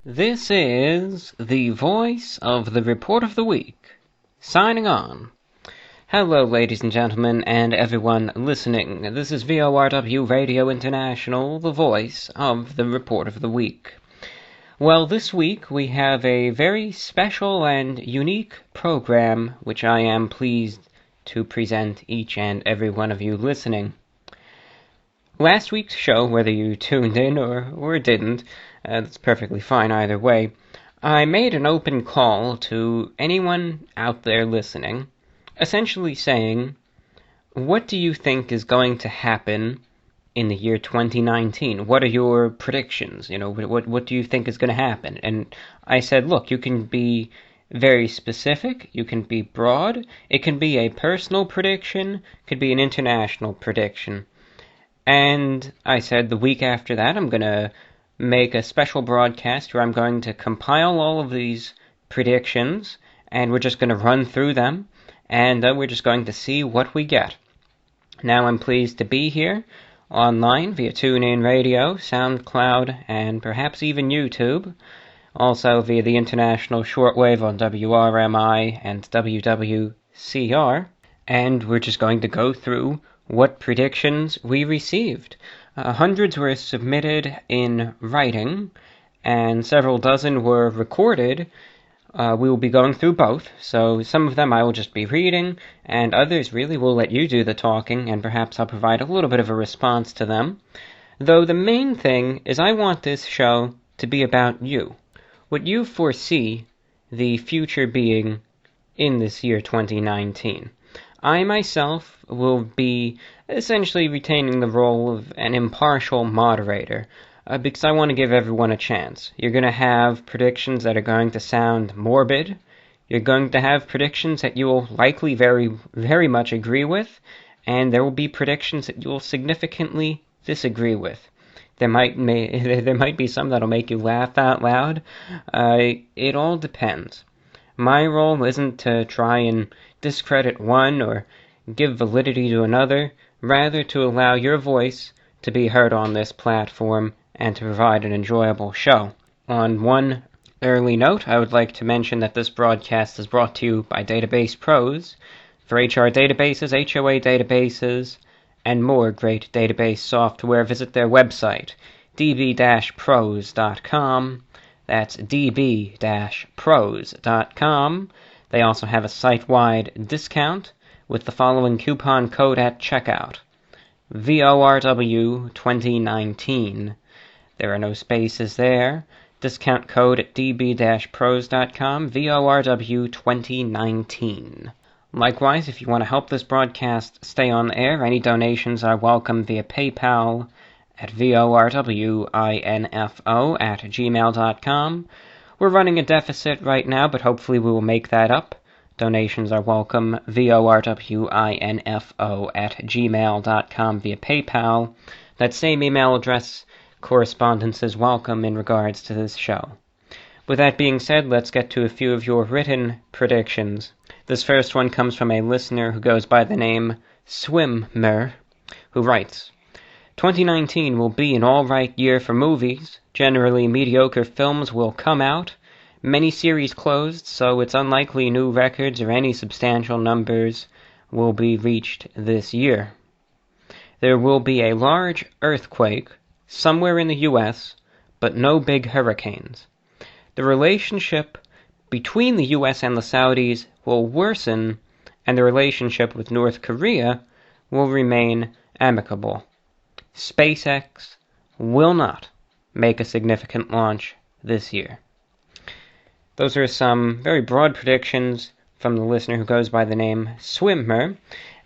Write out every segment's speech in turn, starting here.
This is the voice of the Report of the Week, signing on. Hello, ladies and gentlemen, and everyone listening. This is VORW Radio International, the voice of the Report of the Week. Well, this week we have a very special and unique program, which I am pleased to present each and every one of you listening. Last week's show, whether you tuned in or didn't, that's perfectly fine either way, I made an open call to anyone out there listening, essentially saying, what do you think is going to happen in the year 2019? What are your predictions? What do you think is going to happen? And I said, look, you can be very specific, you can be broad, it can be a personal prediction, it could be an international prediction. And I said the week after that I'm going to make a special broadcast where I'm going to compile all of these predictions, and we're just going to run through them, and we're just going to see what we get. Now I'm pleased to be here online via TuneIn Radio, SoundCloud, and perhaps even YouTube, also via the international shortwave on WRMI and WWCR, and we're just going to go through what predictions we received. Hundreds were submitted in writing, and several dozen were recorded. We will be going through both, so some of them I will just be reading, and others really will let you do the talking, and perhaps I'll provide a little bit of a response to them. Though the main thing is I want this show to be about you. What you foresee the future being in this year 2019. I myself will be essentially retaining the role of an impartial moderator, because I want to give everyone a chance. You're going to have predictions that are going to sound morbid. You're going to have predictions that you will likely very, very much agree with, and there will be predictions that you will significantly disagree with. There might be some that'll make you laugh out loud. It all depends. My role isn't to try and discredit one or give validity to another, rather to allow your voice to be heard on this platform and to provide an enjoyable show. On one early note, I would like to mention that this broadcast is brought to you by Database Pros for HR databases, HOA databases, and more great database software. Visit their website, db-pros.com. That's db-pros.com. They also have a site-wide discount with the following coupon code at checkout: VORW 2019. There are no spaces there. Discount code at db-pros.com, VORW 2019. Likewise, if you want to help this broadcast stay on the air, any donations are welcome via PayPal at vorwinfo@gmail.com. We're running a deficit right now, but hopefully we will make that up. Donations are welcome, vorwinfo@gmail.com via PayPal. That same email address correspondence is welcome in regards to this show. With that being said, let's get to a few of your written predictions. This first one comes from a listener who goes by the name Swimmer, who writes, 2019 will be an alright year for movies. Generally mediocre films will come out. Many series closed, so it's unlikely new records or any substantial numbers will be reached this year. There will be a large earthquake somewhere in the U.S., but no big hurricanes. The relationship between the U.S. and the Saudis will worsen, and the relationship with North Korea will remain amicable. SpaceX will not make a significant launch this year. Those are some very broad predictions from the listener who goes by the name Swimmer,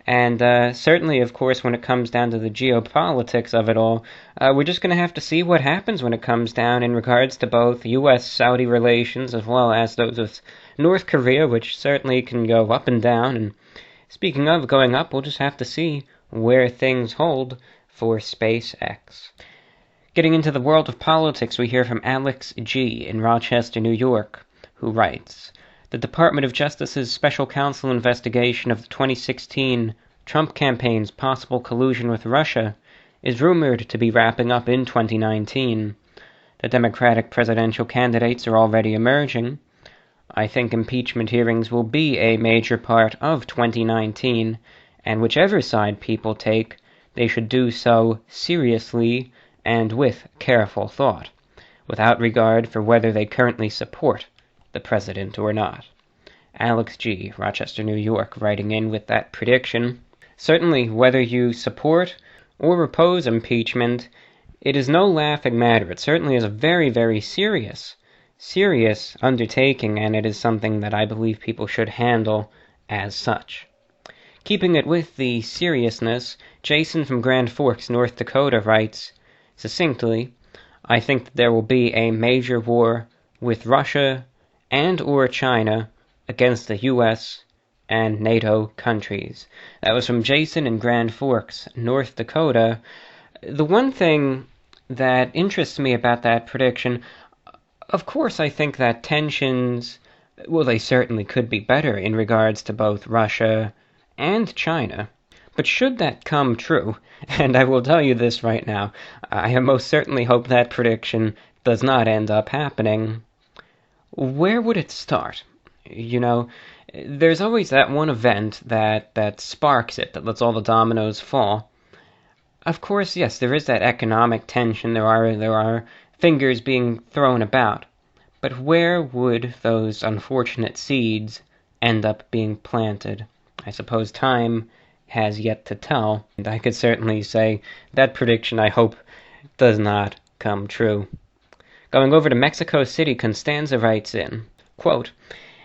and certainly, of course, when it comes down to the geopolitics of it all, we're just going to have to see what happens when it comes down in regards to both U.S.-Saudi relations as well as those with North Korea, which certainly can go up and down. And speaking of going up, we'll just have to see where things hold for SpaceX. Getting into the world of politics, we hear from Alex G. in Rochester, New York, who writes, the Department of Justice's Special Counsel investigation of the 2016 Trump campaign's possible collusion with Russia is rumored to be wrapping up in 2019. The Democratic presidential candidates are already emerging. I think impeachment hearings will be a major part of 2019, and whichever side people take, they should do so seriously and with careful thought, without regard for whether they currently support the president or not. Alex G., Rochester, New York, writing in with that prediction. Certainly, whether you support or oppose impeachment, it is no laughing matter. It certainly is a very, very serious undertaking, and it is something that I believe people should handle as such. Keeping it with the seriousness, Jason from Grand Forks, North Dakota, writes succinctly, I think that there will be a major war with Russia and or China against the U.S. and NATO countries. That was from Jason in Grand Forks, North Dakota. The one thing that interests me about that prediction, of course I think that tensions, well, they certainly could be better in regards to both Russia and China. But should that come true, and I will tell you this right now, I most certainly hope that prediction does not end up happening, where would it start? You know, there's always that one event that sparks it, that lets all the dominoes fall. Of course, yes, there is that economic tension, there are fingers being thrown about, but where would those unfortunate seeds end up being planted? I suppose time has yet to tell, and I could certainly say that prediction I hope does not come true. Going over to Mexico City, Constanza writes in, quote,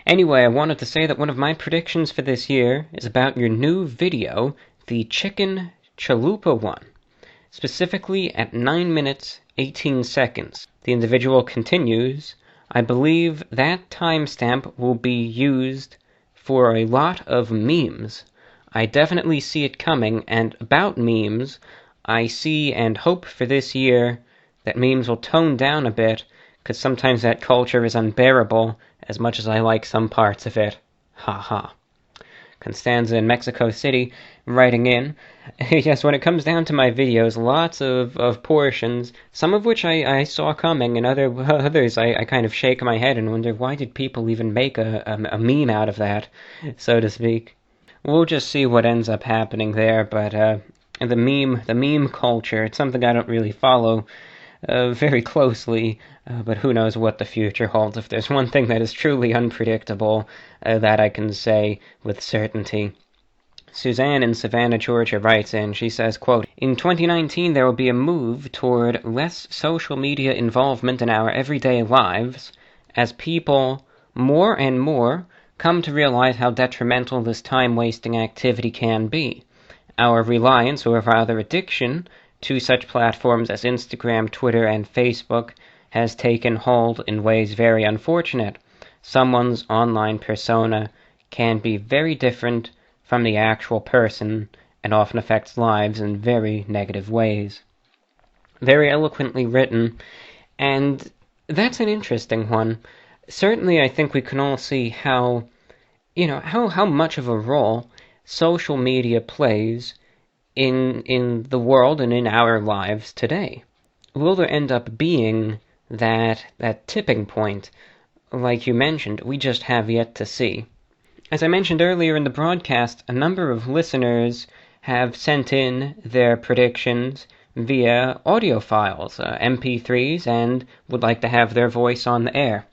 anyway, I wanted to say that one of my predictions for this year is about your new video, the Chicken Chalupa one, specifically at 9 minutes 18 seconds. The individual continues, I believe that timestamp will be used for a lot of memes. I definitely see it coming, and about memes, I see and hope for this year that memes will tone down a bit, because sometimes that culture is unbearable, as much as I like some parts of it. Ha ha. Constanza in Mexico City, writing in, yes, when it comes down to my videos, lots of portions, some of which I saw coming, and others I kind of shake my head and wonder, why did people even make a meme out of that, so to speak? We'll just see what ends up happening there, but the meme culture, it's something I don't really follow very closely, but who knows what the future holds. If there's one thing that is truly unpredictable, that I can say with certainty. Suzanne in Savannah, Georgia writes in, she says, quote, in 2019 there will be a move toward less social media involvement in our everyday lives, as people more and more come to realize how detrimental this time-wasting activity can be. Our reliance, or rather addiction, to such platforms as Instagram, Twitter, and Facebook has taken hold in ways very unfortunate. Someone's online persona can be very different from the actual person and often affects lives in very negative ways. Very eloquently written, and that's an interesting one. Certainly I think we can all see how much of a role social media plays in the world and in our lives today. Will there end up being that tipping point, like you mentioned? We just have yet to see. As I mentioned earlier in the broadcast, a number of listeners have sent in their predictions via audio files, MP3s, and would like to have their voice on the air.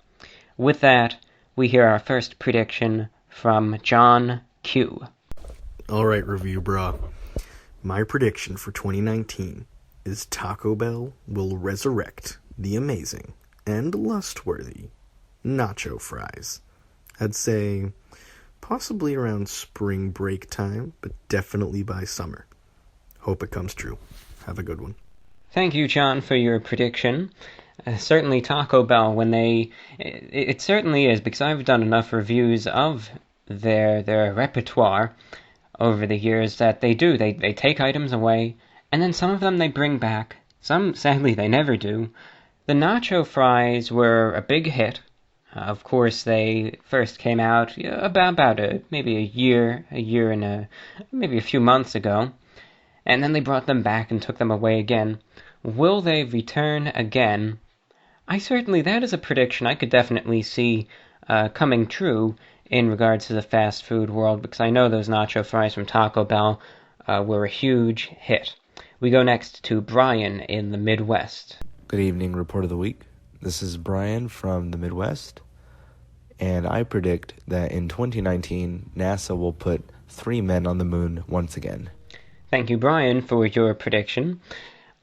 With that, we hear our first prediction from John Q. Alright, Review Bra. My prediction for 2019 is Taco Bell will resurrect the amazing and lustworthy nacho fries. I'd say possibly around spring break time, but definitely by summer. Hope it comes true. Have a good one. Thank you, John, for your prediction. Certainly Taco Bell, it certainly is, because I've done enough reviews of their repertoire over the years that they take items away, and then some of them they bring back. Some, sadly, they never do. The nacho fries were a big hit. Of course, they first came out about maybe a year and maybe a few months ago, and then they brought them back and took them away again. Will they return again? That is a prediction I could definitely see coming true in regards to the fast food world, because I know those nacho fries from Taco Bell were a huge hit. We go next to Brian in the Midwest. Good evening, Report of the Week. This is Brian from the Midwest, and I predict that in 2019, NASA will put 3 men on the moon once again. Thank you, Brian, for your prediction.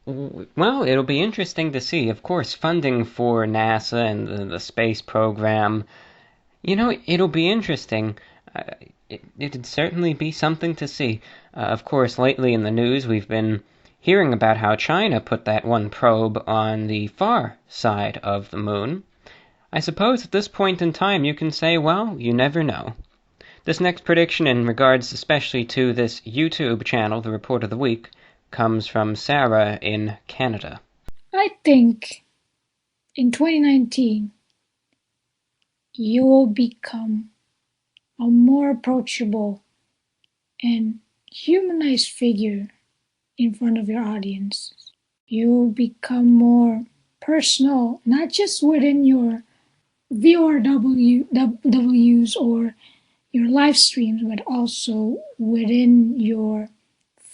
Well, it'll be interesting to see. Of course, funding for NASA and the space program, it'll be interesting. It'd certainly be something to see. Of course, lately in the news, we've been hearing about how China put that one probe on the far side of the moon. I suppose at this point in time you can say, well, you never know. This next prediction in regards especially to this YouTube channel, The Report of the Week, comes from Sarah in Canada. I think in 2019 you will become a more approachable and humanized figure in front of your audience. You will become more personal, not just within your VORWs or your live streams, but also within your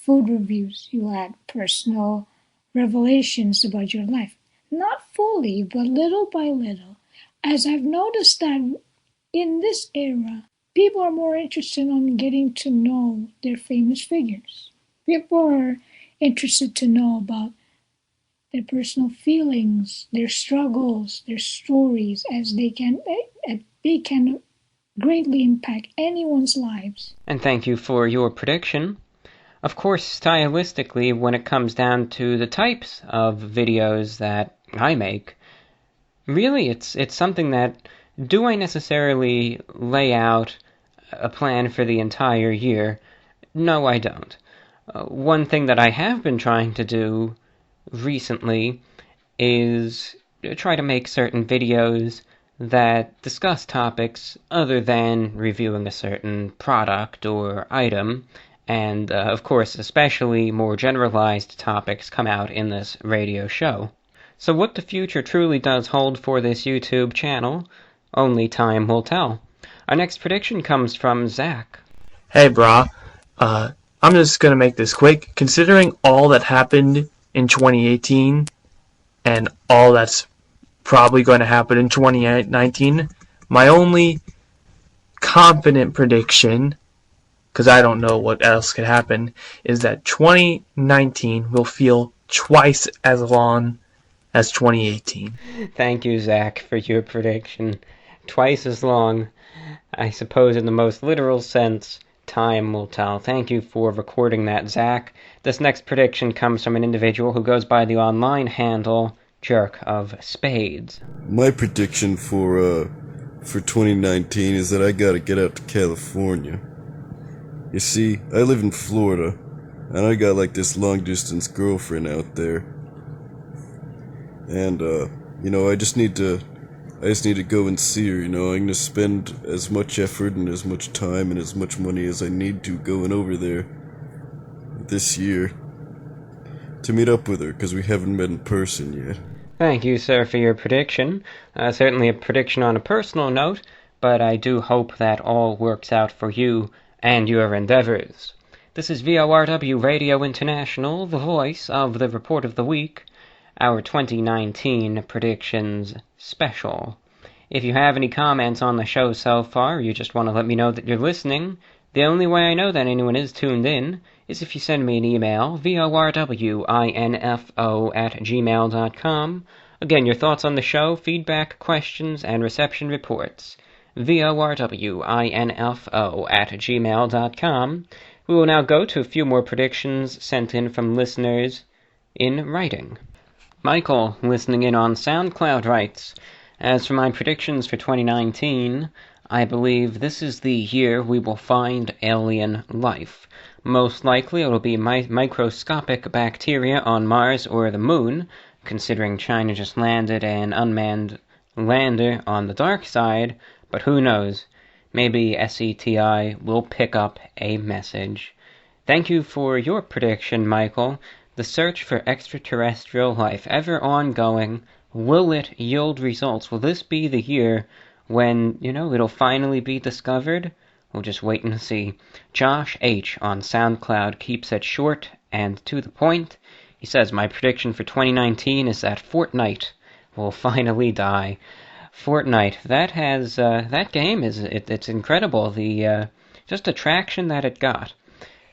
food reviews. You add personal revelations about your life. Not fully, but little by little. As I've noticed that in this era, people are more interested in getting to know their famous figures. People are interested to know about their personal feelings, their struggles, their stories, as they can greatly impact anyone's lives. And thank you for your prediction. Of course, stylistically, when it comes down to the types of videos that I make, really it's something that, do I necessarily lay out a plan for the entire year? No, I don't. One thing that I have been trying to do recently is try to make certain videos that discuss topics other than reviewing a certain product or item, and of course especially more generalized topics come out in this radio show. So what the future truly does hold for this YouTube channel, only time will tell. Our next prediction comes from Zach. Hey brah, I'm just gonna make this quick. Considering all that happened in 2018 and all that's probably going to happen in 2019, my only confident prediction, because I don't know what else could happen, is that 2019 will feel twice as long as 2018. Thank you, Zach, for your prediction. Twice as long. I suppose in the most literal sense, time will tell. Thank you for recording that, Zach. This next prediction comes from an individual who goes by the online handle Jerk of Spades. My prediction for 2019 is that I gotta get out to California. You see, I live in Florida, and I got like this long-distance girlfriend out there. And, I just need to go and see her, I'm gonna spend as much effort and as much time and as much money as I need to going over there this year to meet up with her, because we haven't met in person yet. Thank you, sir, for your prediction. Certainly a prediction on a personal note, but I do hope that all works out for you and your endeavors. This is VORW Radio International, the voice of the Report of the Week, our 2019 predictions special. If you have any comments on the show so far, or you just want to let me know that you're listening, the only way I know that anyone is tuned in is if you send me an email, vorwinfo@gmail.com. Again, your thoughts on the show, feedback, questions, and reception reports. vorwinfo@gmail.com. We will now go to a few more predictions sent in from listeners in writing. Michael, listening in on SoundCloud, writes, as for my predictions for 2019, I believe this is the year we will find alien life. Most likely it'll be microscopic bacteria on Mars or the Moon, considering China just landed an unmanned lander on the dark side, but who knows, maybe SETI will pick up a message. Thank you for your prediction, Michael. The search for extraterrestrial life, ever ongoing, Will it yield results? Will this be the year when, it'll finally be discovered? We'll just wait and see. Josh H. on SoundCloud keeps it short and to the point. He says, my prediction for 2019 is that Fortnite will finally die. Fortnite, that game it's incredible, the just attraction that it got.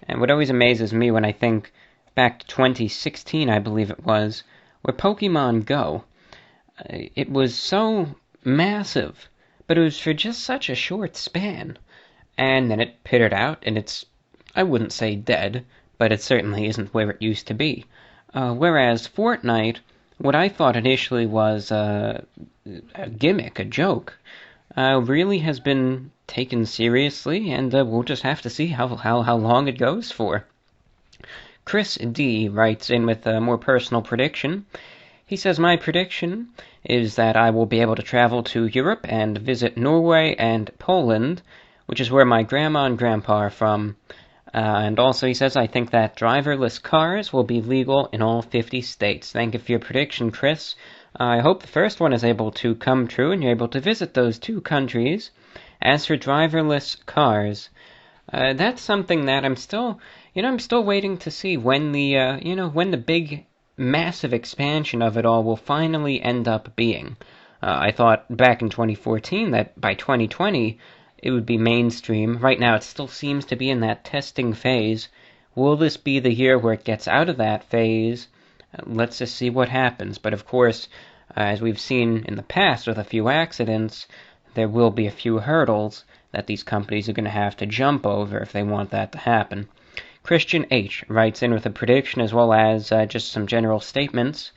And what always amazes me when I think back to 2016, I believe it was, where Pokemon Go, it was so massive, but it was for just such a short span. And then it pittered out, and it's, I wouldn't say dead, but it certainly isn't where it used to be. Whereas Fortnite, what I thought initially was a gimmick, a joke, really has been taken seriously, and we'll just have to see how long it goes for. Chris D. writes in with a more personal prediction. He says, my prediction is that I will be able to travel to Europe and visit Norway and Poland, which is where my grandma and grandpa are from. And also he says, I think that driverless cars will be legal in all 50 states. Thank you for your prediction, Chris. I hope the first one is able to come true and you're able to visit those two countries. As for driverless cars, that's something that I'm still waiting to see when the big, massive expansion of it all will finally end up being. I thought back in 2014 that by 2020 it would be mainstream. Right now it still seems to be in that testing phase. Will this be the year where it gets out of that phase? Let's just see what happens. But of course, as we've seen in the past with a few accidents, there will be a few hurdles that these companies are going to have to jump over if they want that to happen. Christian H. writes in with a prediction as well as just some general statements.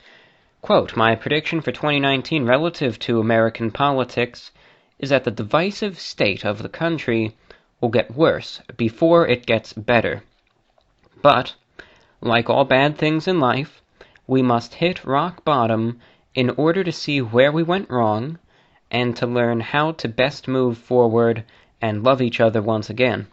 Quote, my prediction for 2019 relative to American politics is that the divisive state of the country will get worse before it gets better. But, like all bad things in life, we must hit rock bottom in order to see where we went wrong and to learn how to best move forward and love each other once again.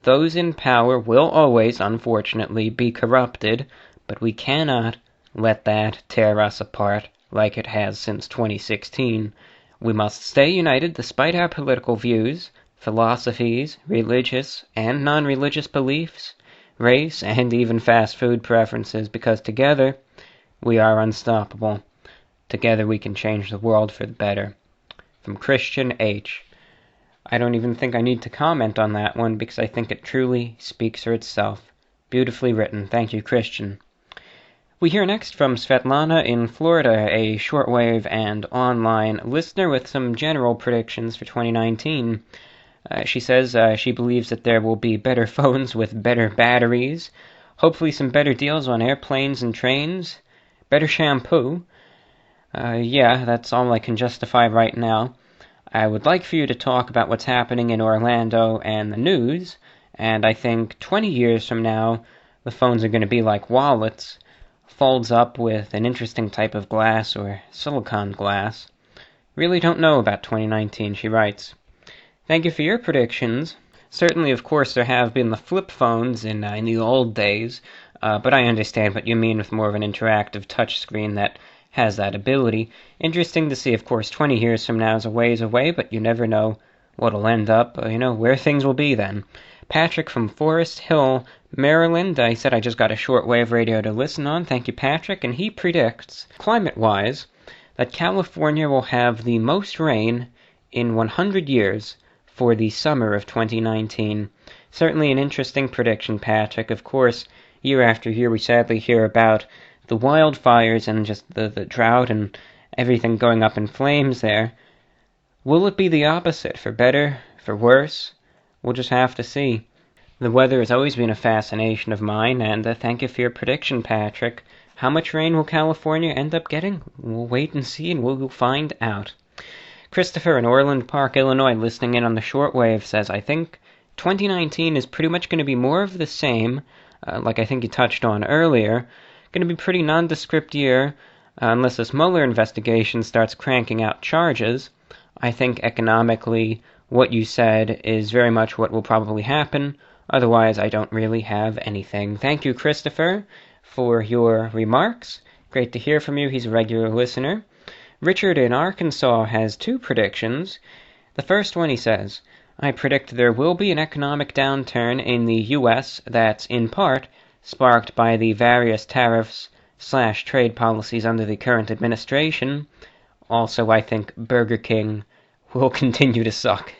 Those in power will always, unfortunately, be corrupted, but we cannot let that tear us apart like it has since 2016. We must stay united despite our political views, philosophies, religious and non-religious beliefs, race, and even fast food preferences, because together we are unstoppable. Together we can change the world for the better. From Christian H. I don't even think I need to comment on that one because I think it truly speaks for itself. Beautifully written. Thank you, Christian. We hear next from Svetlana in Florida, a shortwave and online listener with some general predictions for 2019. She says she believes that there will be better phones with better batteries, hopefully some better deals on airplanes and trains, better shampoo. Yeah, that's all I can justify right now. I would like for you to talk about what's happening in Orlando and the news, and I think 20 years from now, the phones are going to be like wallets, folds up with an interesting type of glass or silicone glass. Really don't know about 2019, she writes. Thank you for your predictions. Certainly, of course, there have been the flip phones in the old days, but I understand what you mean with more of an interactive touchscreen that has that ability. Interesting to see, of course, 20 years from now is a ways away, but you never know what'll end up, where things will be then. Patrick from Forest Hill, Maryland, he said I just got a shortwave radio to listen on. Thank you, Patrick. And he predicts, climate-wise, that California will have the most rain in 100 years for the summer of 2019. Certainly an interesting prediction, Patrick. Of course, year after year we sadly hear about the wildfires and just the drought and everything going up in flames there. Will it be the opposite, for better, for worse? We'll just have to see. The weather has always been a fascination of mine, and thank you for your prediction, Patrick. How much rain will California end up getting? We'll wait and see, and we'll find out. Christopher in Orland Park, Illinois, listening in on the shortwave, says, I think 2019 is pretty much going to be more of the same, like I think you touched on earlier. Going to be pretty nondescript year, unless this Mueller investigation starts cranking out charges. I think economically what you said is very much what will probably happen. Otherwise, I don't really have anything. Thank you, Christopher, for your remarks. Great to hear from you. He's a regular listener. Richard in Arkansas has 2 predictions. The first one, he says, I predict there will be an economic downturn in the U.S. that's, in part, sparked by the various tariffs/trade policies under the current administration. Also, I think Burger King will continue to suck.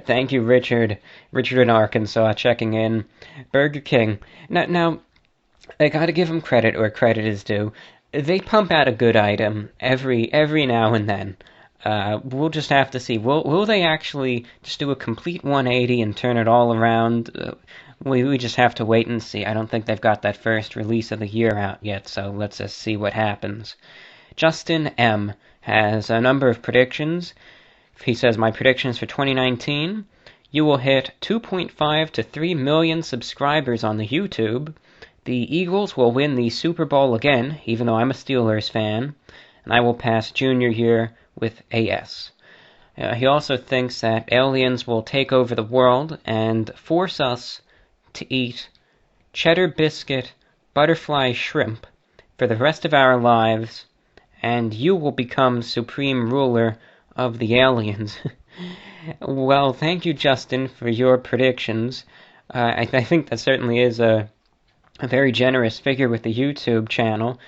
Thank you, Richard. Richard in Arkansas checking in. Burger King. Now, I gotta give them credit where credit is due. They pump out a good item every now and then. We'll just have to see. Will they actually just do a complete 180 and turn it all around? We just have to wait and see. I don't think they've got that first release of the year out yet, so let's just see what happens. Justin M. has a number of predictions. He says, my predictions for 2019, you will hit 2.5 to 3 million subscribers on the YouTube. The Eagles will win the Super Bowl again, even though I'm a Steelers fan, and I will pass junior year with AS. He also thinks that aliens will take over the world and force us to eat cheddar biscuit, butterfly shrimp for the rest of our lives, and you will become supreme ruler of the aliens. Well, thank you, Justin, for your predictions. I think that certainly is a very generous figure with the YouTube channel.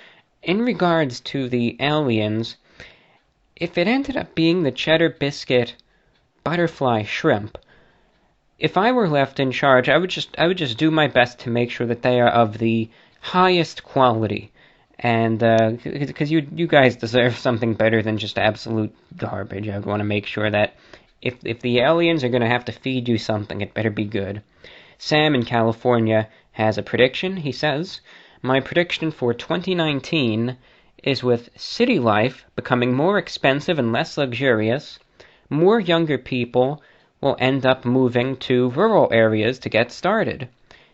In regards to the aliens, if it ended up being the cheddar biscuit butterfly shrimp, if I were left in charge, I would just do my best to make sure that they are of the highest quality. And because you guys deserve something better than just absolute garbage. I want to make sure that if the aliens are going to have to feed you something, it better be good. Sam in California has a prediction. He says, my prediction for 2019 is with city life becoming more expensive and less luxurious, more younger people will end up moving to rural areas to get started.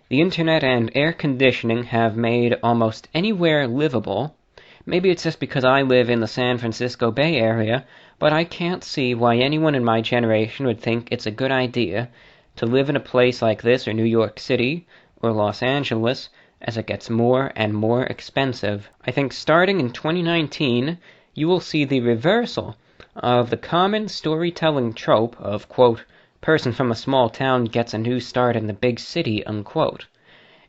The internet and air conditioning have made almost anywhere livable. Maybe it's just because I live in the San Francisco Bay Area, but I can't see why anyone in my generation would think it's a good idea to live in a place like this or New York City or Los Angeles as it gets more and more expensive. I think starting in 2019, you will see the reversal of the common storytelling trope of, quote, person from a small town gets a new start in the big city, unquote.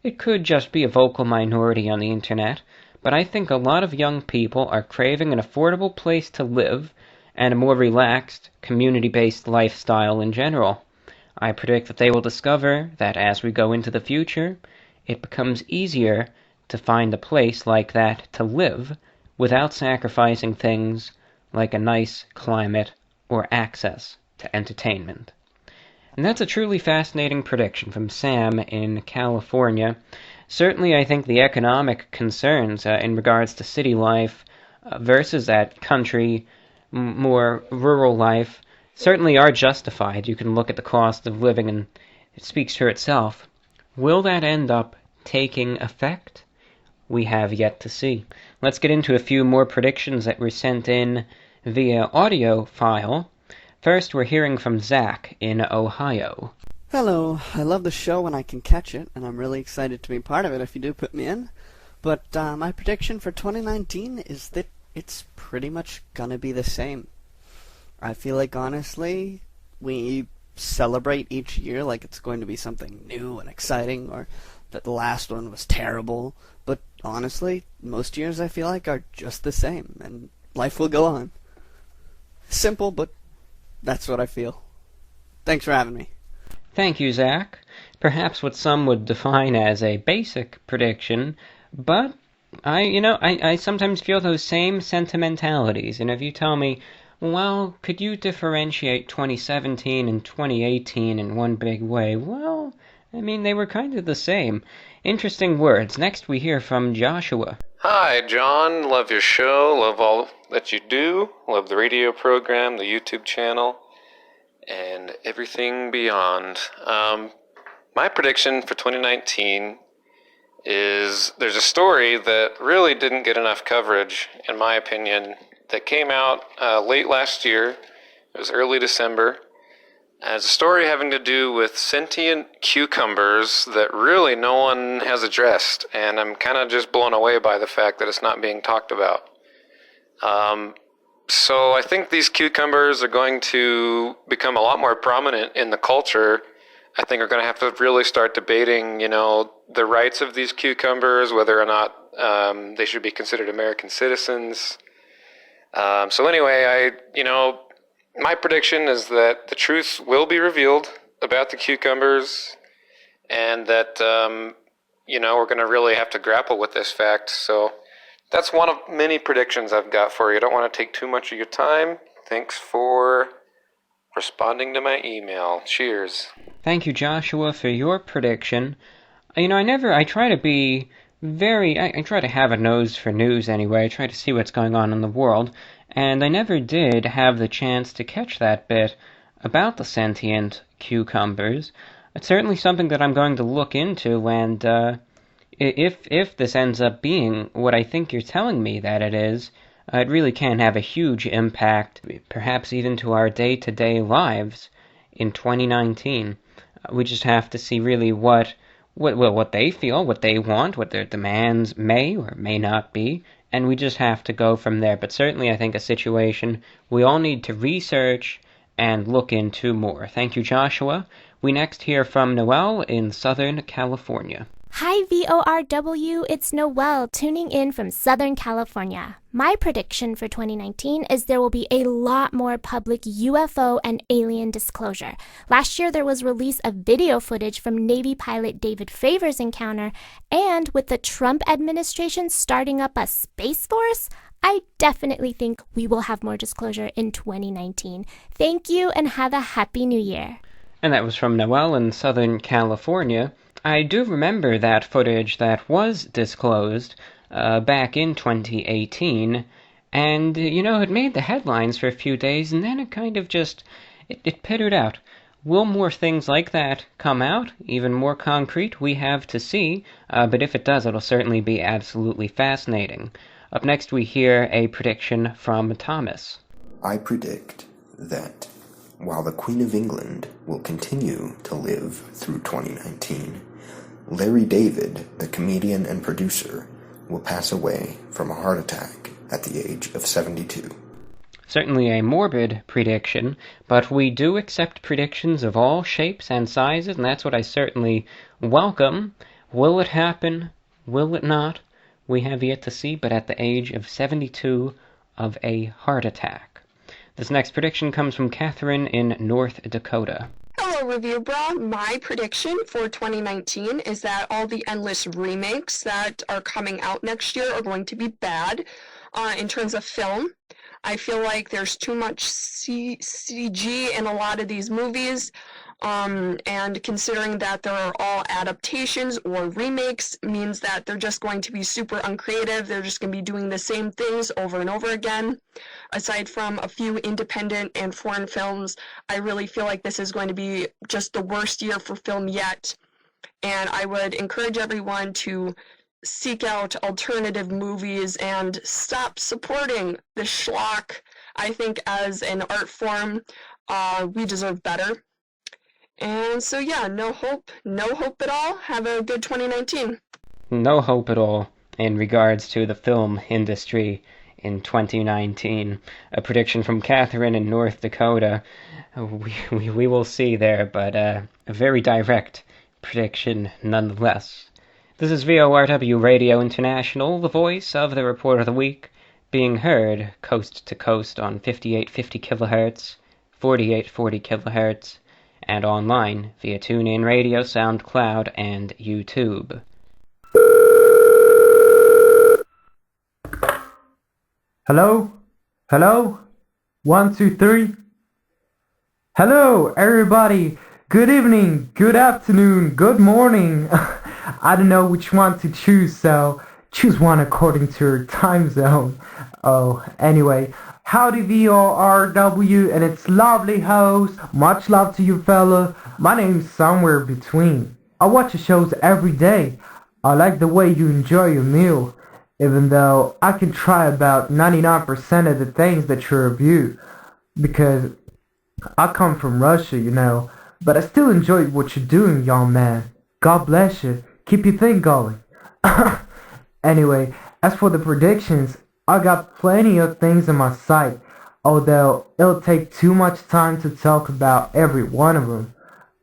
It could just be a vocal minority on the internet, but I think a lot of young people are craving an affordable place to live and a more relaxed, community-based lifestyle in general. I predict that they will discover that as we go into the future, it becomes easier to find a place like that to live without sacrificing things like a nice climate or access to entertainment. And that's a truly fascinating prediction from Sam in California. Certainly, I think the economic concerns in regards to city life versus that country, more rural life, certainly are justified. You can look at the cost of living and it speaks for itself. Will that end up taking effect? We have yet to see. Let's get into a few more predictions that were sent in via audio file. First, we're hearing from Zach in Ohio. Hello, I love the show when I can catch it, and I'm really excited to be part of it if you do put me in. But my prediction for 2019 is that it's pretty much gonna be the same. I feel like, honestly, we celebrate each year like it's going to be something new and exciting, or that the last one was terrible. But honestly, most years I feel like are just the same, and life will go on. Simple, but that's what I feel. Thanks for having me. Thank you, Zach. Perhaps what some would define as a basic prediction, but I sometimes feel those same sentimentalities. And if you tell me, well, could you differentiate 2017 and 2018 in one big way? Well, I mean, they were kind of the same. Interesting words. Next we hear from Joshua. Hi, John. Love your show. Love all that you do. Love the radio program, the YouTube channel, and everything beyond. My prediction for 2019 is there's a story that really didn't get enough coverage, in my opinion, that came out late last year. It was early December. It's a story having to do with sentient cucumbers that really no one has addressed, and I'm kind of just blown away by the fact that it's not being talked about. So I think these cucumbers are going to become a lot more prominent in the culture. I think we're going to have to really start debating, the rights of these cucumbers, whether or not they should be considered American citizens. So anyway, my prediction is that the truth will be revealed about the cucumbers, and that, we're going to really have to grapple with this fact. So that's one of many predictions I've got for you. I don't want to take too much of your time. Thanks for responding to my email. Cheers. Thank you, Joshua, for your prediction. I try to be I try to have a nose for news anyway. I try to see what's going on in the world, and I never did have the chance to catch that bit about the sentient cucumbers. It's certainly something that I'm going to look into, and if this ends up being what I think you're telling me that it is, it really can have a huge impact, perhaps even to our day-to-day lives in 2019. We just have to see really what they feel, what they want, what their demands may or may not be, and we just have to go from there. But certainly I think a situation we all need to research and look into more. Thank you, Joshua. We next hear from Noelle in Southern California. Hi, VORW, it's Noelle tuning in from Southern California. My prediction for 2019 is there will be a lot more public UFO and alien disclosure. Last year there was release of video footage from Navy pilot David Favor's encounter, and with the Trump administration starting up a Space Force, I definitely think we will have more disclosure in 2019. Thank you and have a Happy New Year. And that was from Noelle in Southern California. I do remember that footage that was disclosed back in 2018, and, it made the headlines for a few days, and then it kind of just, it petered out. Will more things like that come out, even more concrete? We have to see, but if it does, it'll certainly be absolutely fascinating. Up next, we hear a prediction from Thomas. I predict that while the Queen of England will continue to live through 2019, Larry David, the comedian and producer, will pass away from a heart attack at the age of 72. Certainly a morbid prediction, but we do accept predictions of all shapes and sizes, and that's what I certainly welcome. Will it happen? Will it not? We have yet to see, but at the age of 72 of a heart attack. This next prediction comes from Catherine in North Dakota. Hello, Review Bra. My prediction for 2019 is that all the endless remakes that are coming out next year are going to be bad in terms of film. I feel like there's too much CG in a lot of these movies, and considering that they're all adaptations or remakes means that they're just going to be super uncreative. They're just going to be doing the same things over and over again. Aside from a few independent and foreign films, I really feel like this is going to be just the worst year for film yet. And I would encourage everyone to seek out alternative movies and stop supporting the schlock. I think as an art form, we deserve better. And so yeah, no hope at all. Have a good 2019. No hope at all in regards to the film industry in 2019. A prediction from Catherine in North Dakota. We will see there, but a very direct prediction nonetheless. This is VORW Radio International, the voice of the Report of the Week, being heard coast to coast on 5850 kHz, 4840 kHz, and online via TuneIn Radio, SoundCloud, and YouTube. Hello? Hello? 1, 2, 3. Hello, everybody. Good evening, good afternoon, good morning. I don't know which one to choose, so choose one according to your time zone. Oh, anyway. Howdy VORW and its lovely host. Much love to you fella. My name's Somewhere Between. I watch your shows every day. I like the way you enjoy your meal, even though I can try about 99% of the things that you review, because I come from Russia, but I still enjoy what you're doing, young man. God bless you. Keep your thing going. Anyway, as for the predictions, I got plenty of things on my site, although it'll take too much time to talk about every one of them.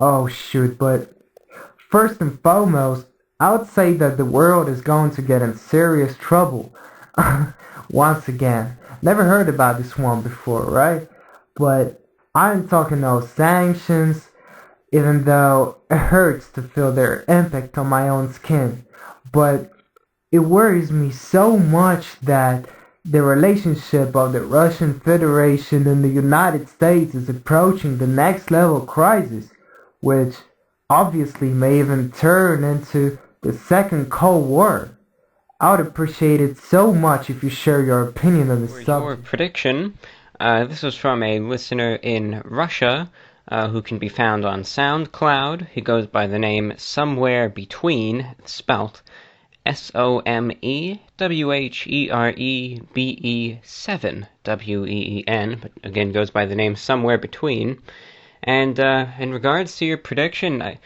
Oh shoot, but first and foremost, I would say that the world is going to get in serious trouble. Once again, never heard about this one before, right? But I'm talking no sanctions, even though it hurts to feel their impact on my own skin. But it worries me so much that the relationship of the Russian Federation and the United States is approaching the next level crisis, which obviously may even turn into the second Cold War. I would appreciate it so much if you share your opinion on this For your subject. prediction, this was from a listener in Russia who can be found on SoundCloud. He goes by the name Somewhere Between, spelt SOMEWHEREBE7WEEN, but again goes by the name Somewhere Between. And in regards to your prediction,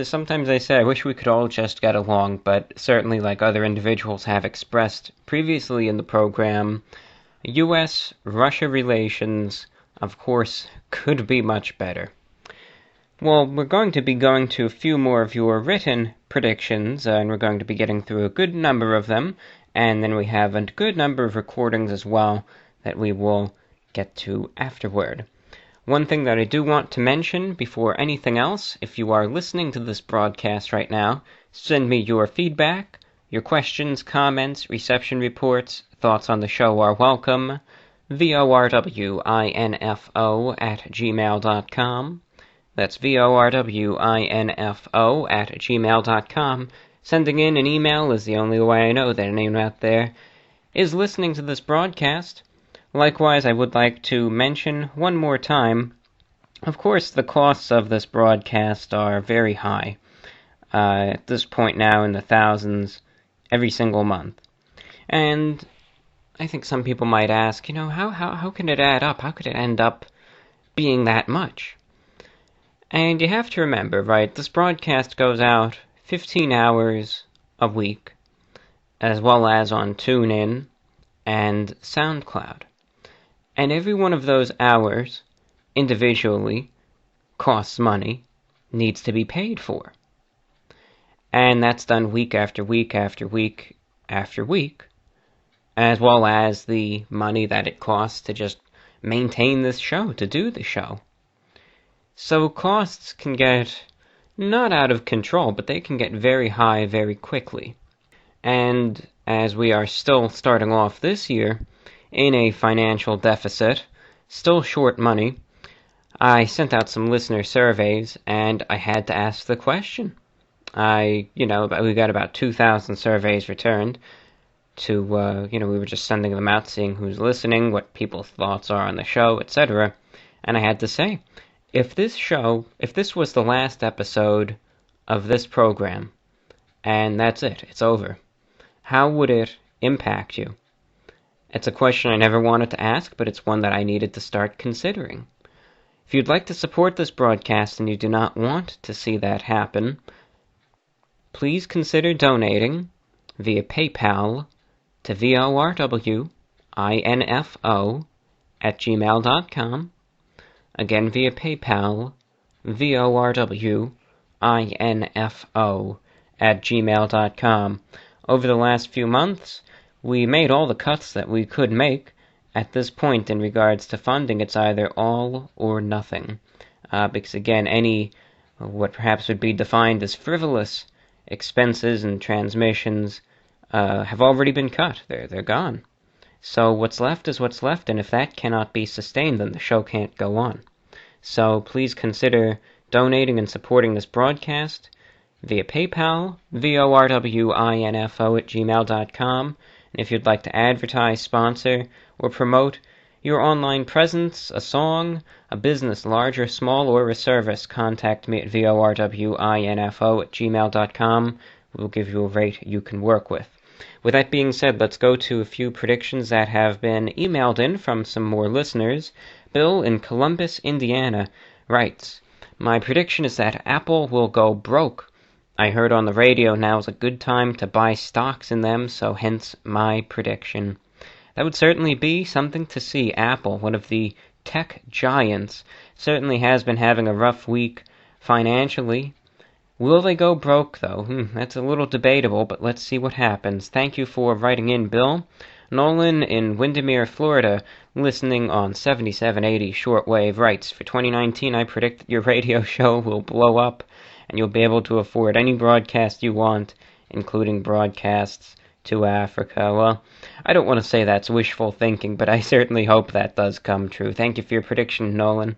sometimes I say I wish we could all just get along, but certainly, like other individuals have expressed previously in the program, U.S.-Russia relations, of course, could be much better. Well, we're going to be going to a few more of your written predictions, and we're going to be getting through a good number of them, and then we have a good number of recordings as well that we will get to afterward. One thing that I do want to mention before anything else, if you are listening to this broadcast right now, send me your feedback, your questions, comments, reception reports, thoughts on the show are welcome. VORWINFO@gmail.com. That's VORWINFO@gmail.com. Sending in an email is the only way I know that anyone out there is listening to this broadcast. Likewise, I would like to mention one more time, of course, the costs of this broadcast are very high. At this point now in the thousands every single month. And I think some people might ask, how can it add up? How could it end up being that much? And you have to remember, right, this broadcast goes out 15 hours a week, as well as on TuneIn and SoundCloud. And every one of those hours, individually, costs money, needs to be paid for. And that's done week after week after week after week, as well as the money that it costs to just maintain this show, to do the show. So costs can get not out of control, but they can get very high very quickly. And as we are still starting off this year in a financial deficit, still short money, I sent out some listener surveys and I had to ask the question. We got about 2,000 surveys returned to, we were just sending them out, seeing who's listening, what people's thoughts are on the show, etc. And I had to say, if this was the last episode of this program, and that's it, it's over, how would it impact you? It's a question I never wanted to ask, but it's one that I needed to start considering. If you'd like to support this broadcast and you do not want to see that happen, please consider donating via PayPal to VORWINFO@gmail.com. Again, via PayPal, VORWINFO@gmail.com. Over the last few months, we made all the cuts that we could make. At this point, in regards to funding, it's either all or nothing. Because again, any what perhaps would be defined as frivolous expenses and transmissions have already been cut. They're gone. So what's left is what's left, and if that cannot be sustained, then the show can't go on. So please consider donating and supporting this broadcast via PayPal, VORWINFO@gmail.com. And if you'd like to advertise, sponsor, or promote your online presence, a song, a business, large or small, or a service, contact me at VORWINFO@gmail.com. We'll give you a rate you can work with. With that being said, let's go to a few predictions that have been emailed in from some more listeners. Bill in Columbus, Indiana, writes, "My prediction is that Apple will go broke. I heard on the radio now is a good time to buy stocks in them, so hence my prediction." That would certainly be something to see. Apple, one of the tech giants, certainly has been having a rough week financially. Will they go broke, though? That's a little debatable, but let's see what happens. Thank you for writing in, Bill. Nolan in Windermere, Florida, listening on 7780 shortwave, writes, for 2019, I predict that your radio show will blow up, and you'll be able to afford any broadcast you want, including broadcasts to Africa. Well, I don't want to say that's wishful thinking, but I certainly hope that does come true. Thank you for your prediction, Nolan.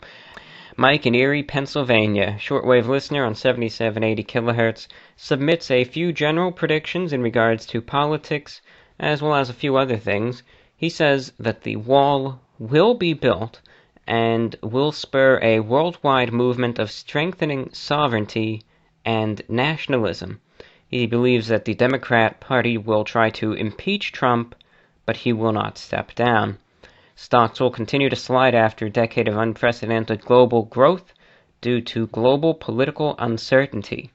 Mike in Erie, Pennsylvania, shortwave listener on 7780 kilohertz, submits a few general predictions in regards to politics, as well as a few other things. He says that the wall will be built and will spur a worldwide movement of strengthening sovereignty and nationalism. He believes that the Democrat Party will try to impeach Trump, but he will not step down. Stocks will continue to slide after a decade of unprecedented global growth due to global political uncertainty.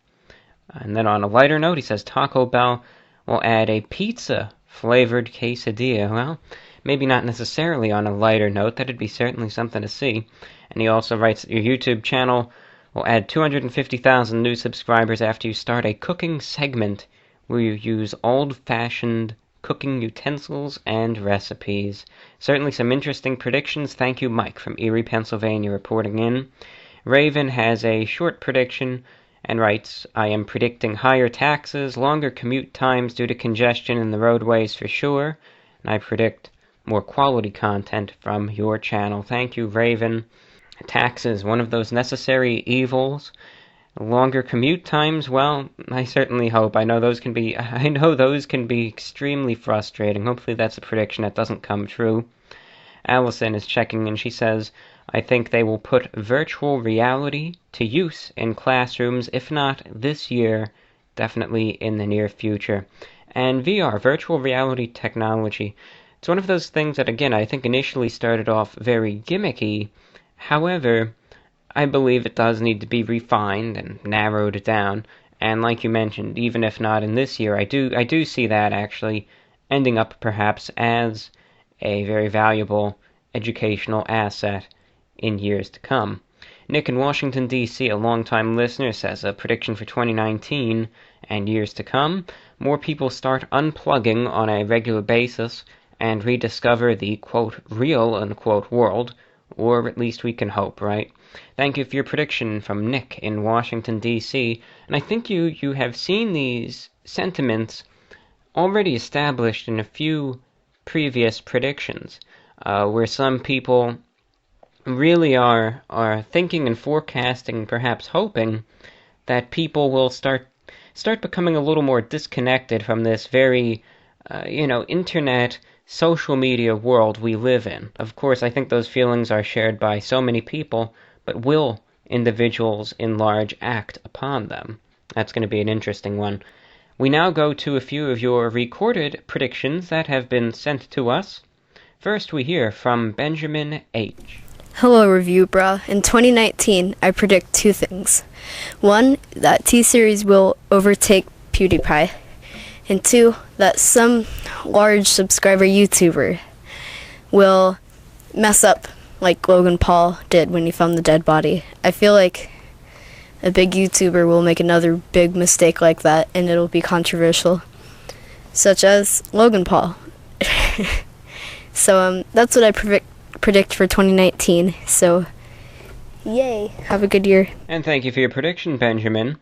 And then on a lighter note, he says Taco Bell will add a pizza-flavored quesadilla. Well, maybe not necessarily on a lighter note. That'd be certainly something to see. And he also writes that your YouTube channel will add 250,000 new subscribers after you start a cooking segment where you use old-fashioned cooking utensils and recipes. Certainly some interesting predictions. Thank you, Mike, from Erie, Pennsylvania, reporting in. Raven has a short prediction and writes, I am predicting higher taxes, longer commute times due to congestion in the roadways for sure, and I predict more quality content from your channel. Thank you, Raven. Taxes, one of those necessary evils. Longer commute times, well, I certainly hope. I know those can be extremely frustrating. Hopefully that's a prediction that doesn't come true. Allison is checking in. She says, I think they will put virtual reality to use in classrooms, if not this year, definitely in the near future. And VR, virtual reality technology, it's one of those things that, again, I think initially started off very gimmicky. However, I believe it does need to be refined and narrowed down, and like you mentioned, even if not in this year, I do see that actually ending up perhaps as a very valuable educational asset in years to come. Nick in Washington, D.C., a longtime listener, says a prediction for 2019 and years to come, more people start unplugging on a regular basis and rediscover the, quote, real, unquote, world, or at least we can hope, right? Thank you for your prediction from Nick in Washington, D.C. And I think you have seen these sentiments already established in a few previous predictions, where some people really are thinking and forecasting, perhaps hoping, that people will start becoming a little more disconnected from this very, internet, social media world we live in. Of course, I think those feelings are shared by so many people, but will individuals in large act upon them? That's going to be an interesting one. We now go to a few of your recorded predictions that have been sent to us. First, we hear from Benjamin H. Hello, Review Bra. In 2019, I predict two things. One, that T-Series will overtake PewDiePie. And two, that some large subscriber YouTuber will mess up like Logan Paul did when he found the dead body. I feel like a big YouTuber will make another big mistake like that, and it'll be controversial, such as Logan Paul. So that's what I predict for 2019. So, yay! Have a good year. And thank you for your prediction, Benjamin.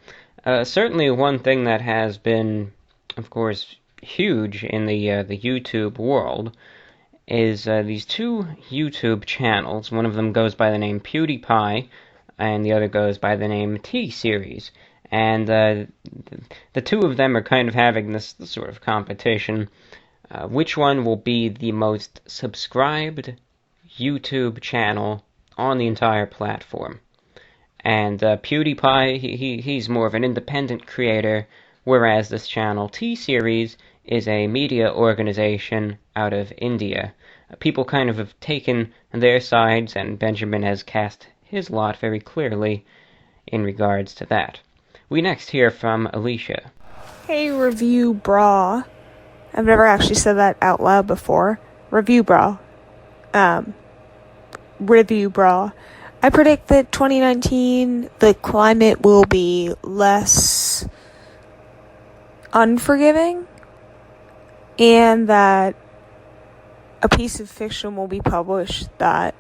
Certainly one thing that has been, of course, huge in the YouTube world is these two YouTube channels. One of them goes by the name PewDiePie, and the other goes by the name T-Series. And the two of them are kind of having this sort of competition. Which one will be the most subscribed YouTube channel on the entire platform? And PewDiePie, he's more of an independent creator, whereas this channel, T-Series, is a media organization out of India. People kind of have taken their sides, and Benjamin has cast his lot very clearly in regards to that. We next hear from Alicia. Hey, Review Bra. I've never actually said that out loud before. review bra. I predict that 2019, the climate will be less unforgiving, and that a piece of fiction will be published that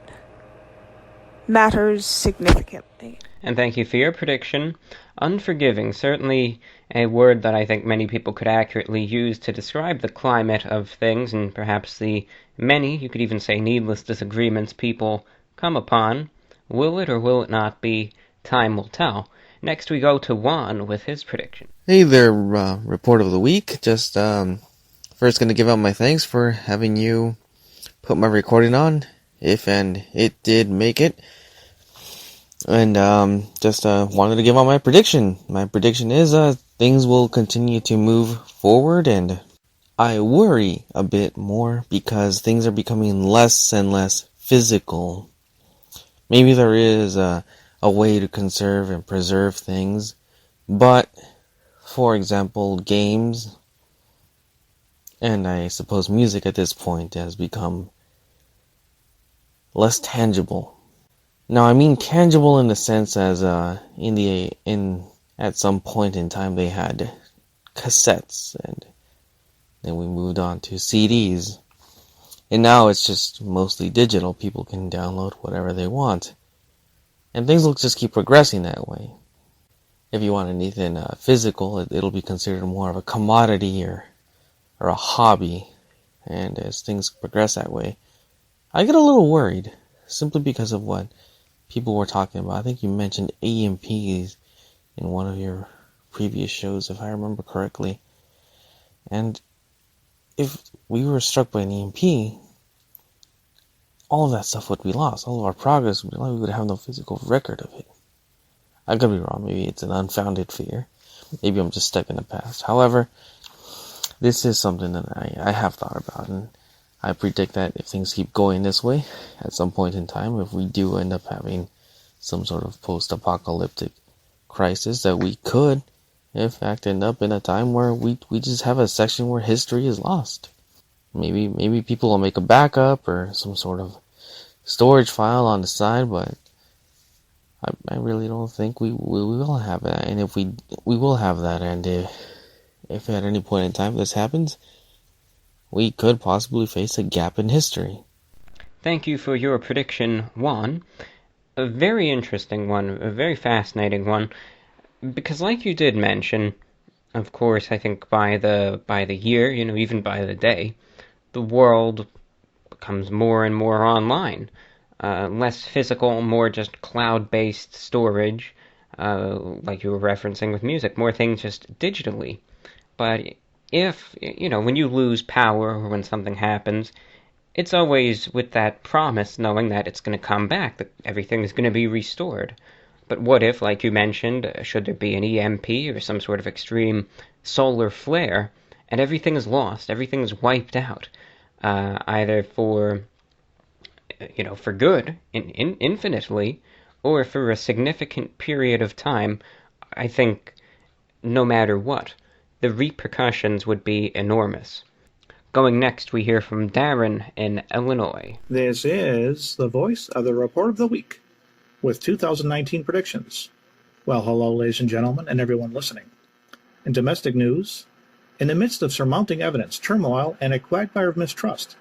matters significantly. And thank you for your prediction. Unforgiving, certainly a word that I think many people could accurately use to describe the climate of things, and perhaps the many, you could even say needless disagreements people come upon. Will it or will it not be? Time will tell. Next we go to Juan with his prediction. Hey there, Report of the Week. Just first going to give out my thanks for having you put my recording on, if and it did make it. And just wanted to give out my prediction. My prediction is things will continue to move forward, and I worry a bit more because things are becoming less and less physical. Maybe there is a way to conserve and preserve things, but, for example, games, and I suppose music at this point has become less tangible. Now, I mean tangible in the sense as at some point in time they had cassettes, and then we moved on to CDs. And now it's just mostly digital. People can download whatever they want. And things will just keep progressing that way. If you want anything physical, it'll be considered more of a commodity or a hobby. And as things progress that way, I get a little worried, simply because of what people were talking about. I think you mentioned EMPs in one of your previous shows, if I remember correctly. And if we were struck by an EMP, all of that stuff would be lost. All of our progress would be lost. We would have no physical record of it. I could be wrong. Maybe it's an unfounded fear. Maybe I'm just stuck in the past. However, this is something that I have thought about, and I predict that if things keep going this way, at some point in time, if we do end up having some sort of post-apocalyptic crisis, that we could, in fact, end up in a time where we just have a section where history is lost. Maybe people will make a backup or some sort of storage file on the side, but I really don't think we will have that. And if we will have that, and if at any point in time this happens, we could possibly face a gap in history. Thank you for your prediction, Juan. A very interesting one, a very fascinating one, because like you did mention, of course, I think by the year, even by the day, the world becomes more and more online. Less physical, more just cloud-based storage, like you were referencing with music, more things just digitally. But if, when you lose power or when something happens, it's always with that promise, knowing that it's going to come back, that everything is going to be restored. But what if, like you mentioned, should there be an EMP or some sort of extreme solar flare, and everything is lost, everything is wiped out, either for good, infinitely, or for a significant period of time? I think no matter what, the repercussions would be enormous. Going next, we hear from Darren in Illinois. This is the voice of the Report of the Week with 2019 predictions. Well, hello, ladies and gentlemen, and everyone listening. In domestic news, in the midst of surmounting evidence, turmoil, and a quagmire of mistrust,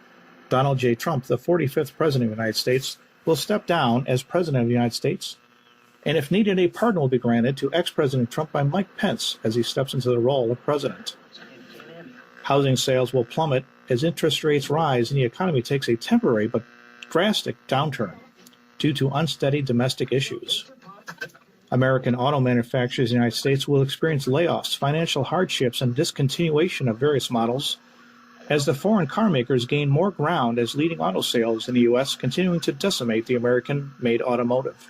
Donald J. Trump, the 45th President of the United States, will step down as President of the United States, and if needed, a pardon will be granted to ex-President Trump by Mike Pence as he steps into the role of President. Housing sales will plummet as interest rates rise and the economy takes a temporary but drastic downturn due to unsteady domestic issues. American auto manufacturers in the United States will experience layoffs, financial hardships, and discontinuation of various models as the foreign car makers gain more ground as leading auto sales in the U.S. continuing to decimate the American-made automotive.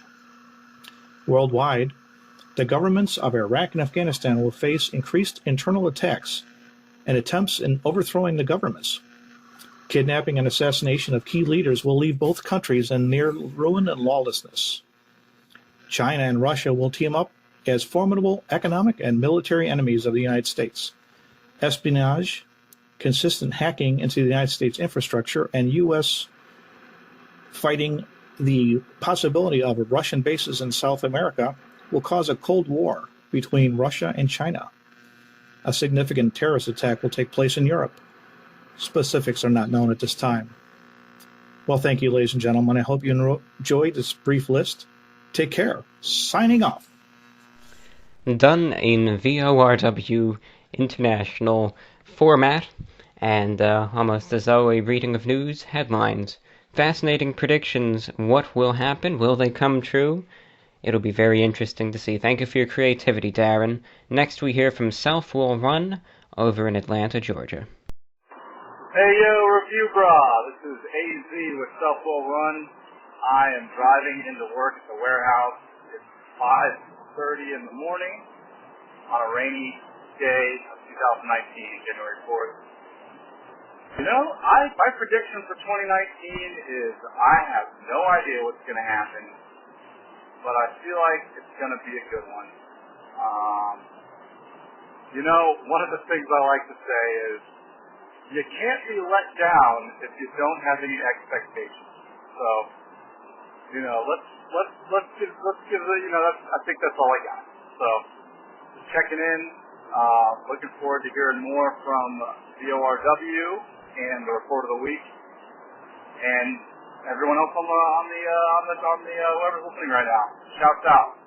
Worldwide, the governments of Iraq and Afghanistan will face increased internal attacks and attempts in overthrowing the governments. Kidnapping and assassination of key leaders will leave both countries in near ruin and lawlessness. China and Russia will team up as formidable economic and military enemies of the United States. Espionage, consistent hacking into the United States infrastructure, and U.S. fighting the possibility of Russian bases in South America will cause a Cold War between Russia and China. A significant terrorist attack will take place in Europe. Specifics are not known at this time. Well, thank you, ladies and gentlemen. I hope you enjoyed this brief list. Take care. Signing off. Done in VORW international format, and almost as though a reading of news headlines. Fascinating predictions. What will happen? Will they come true? It'll be very interesting to see. Thank you for your creativity, Darren. Next we hear from Self Will Run over in Atlanta, Georgia. Hey yo, Review Bra. This is AZ with Self Will Run. I am driving into work at the warehouse. It's 5:30 in the morning on a rainy day of 2019, January 4th. You know, my prediction for 2019 is I have no idea what's going to happen, but I feel like it's going to be a good one. You know, one of the things I like to say is you can't be let down if you don't have any expectations. So, you know, let's give I think that's all I got. So, just checking in, looking forward to hearing more from VORW and the Report of the Week, and everyone else on the whoever's listening right now. Shouts out.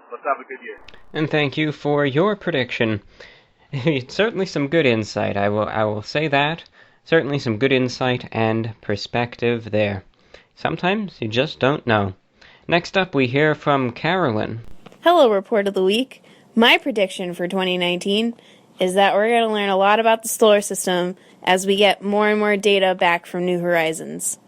Let's have a good year. And thank you for your prediction. Certainly some good insight. I will say that. Certainly some good insight and perspective there. Sometimes you just don't know. Next up, we hear from Carolyn. Hello, Report of the Week. My prediction for 2019 is that we're going to learn a lot about the solar system as we get more and more data back from New Horizons,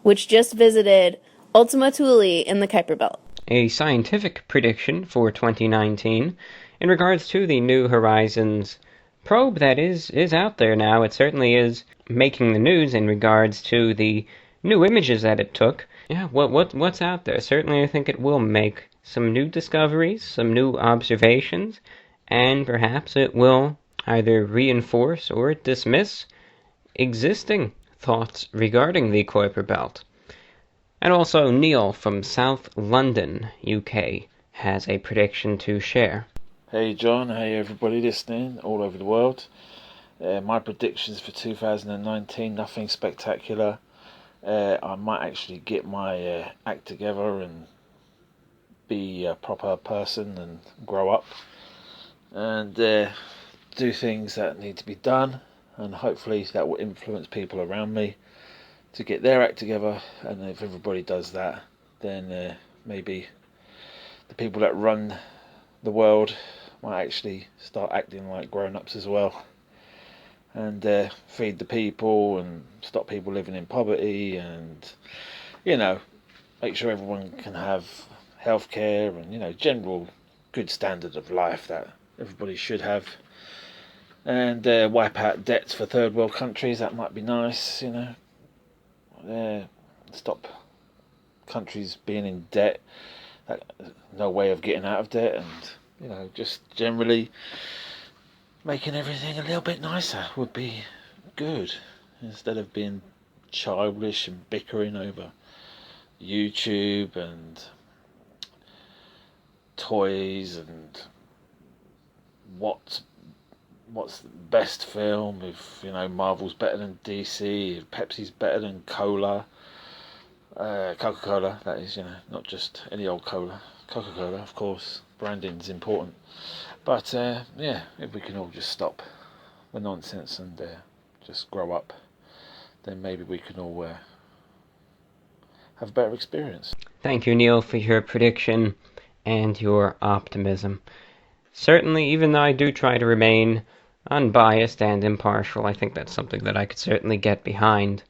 which just visited Ultima Thule in the Kuiper Belt. A scientific prediction for 2019 in regards to the New Horizons probe that is out there now. It certainly is making the news in regards to the new images that it took. Yeah, what's out there? Certainly I think it will make some new discoveries, some new observations, and perhaps it will either reinforce or dismiss existing thoughts regarding the Kuiper Belt. And also Neil from South London, UK, has a prediction to share. Hey John, hey everybody listening all over the world. My predictions for 2019, nothing spectacular. I might actually get my act together and be a proper person and grow up and do things that need to be done, and hopefully that will influence people around me to get their act together. And if everybody does that, then maybe the people that run the world might actually start acting like grown-ups as well, and feed the people and stop people living in poverty, and make sure everyone can have healthcare and general good standard of life that everybody should have, and wipe out debts for third world countries. That might be nice. Stop countries being in debt. No way of getting out of debt, and just generally making everything a little bit nicer would be good, instead of being childish and bickering over YouTube and toys and what's the best film, if Marvel's better than DC, if Pepsi's better than Coca-Cola, that is, not just any old cola. Coca-Cola, of course, branding's important. But if we can all just stop the nonsense and just grow up, then maybe we can all have a better experience. Thank you, Neil, for your prediction and your optimism. Certainly, even though I do try to remain unbiased and impartial, I think that's something that I could certainly get behind.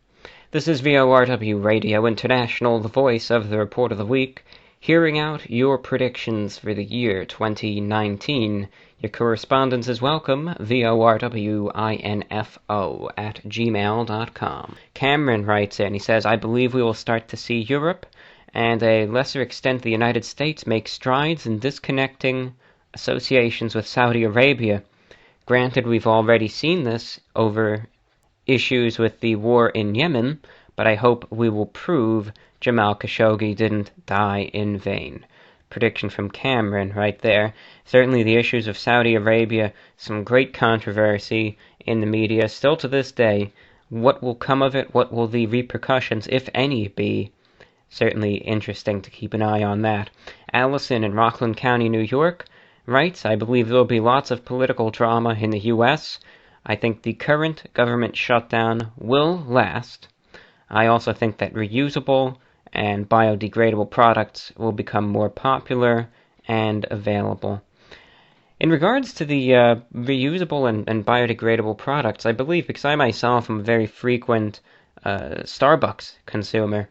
This is VORW Radio International, the voice of the Report of the Week, hearing out your predictions for the year 2019. Your correspondence is welcome, vorwinfo@gmail.com. Cameron writes in, he says, I believe we will start to see Europe, and a lesser extent the United States, make strides in disconnecting associations with Saudi Arabia. Granted, we've already seen this over issues with the war in Yemen, but I hope we will prove Jamal Khashoggi didn't die in vain. Prediction from Cameron right there. Certainly the issues of Saudi Arabia, some great controversy in the media, still to this day. What will come of it? What will the repercussions, if any, be? Certainly interesting to keep an eye on that. Allison in Rockland County, New York, writes, I believe there will be lots of political drama in the U.S. I think the current government shutdown will last. I also think that reusable and biodegradable products will become more popular and available. In regards to the reusable and biodegradable products, I believe, because I myself am a very frequent Starbucks consumer,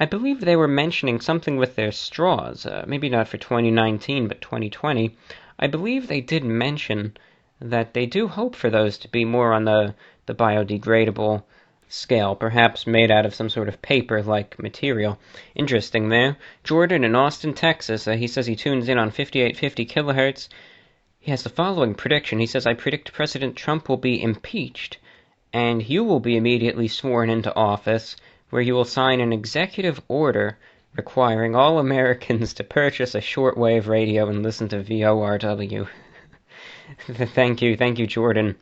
I believe they were mentioning something with their straws, maybe not for 2019, but 2020. I believe they did mention that they do hope for those to be more on the biodegradable scale, perhaps made out of some sort of paper-like material. Interesting there. Jordan in Austin, Texas, he says he tunes in on 5850 kilohertz. He has the following prediction. He says, I predict President Trump will be impeached, and you will be immediately sworn into office, where you will sign an executive order requiring all Americans to purchase a shortwave radio and listen to VORW. Thank you, Jordan,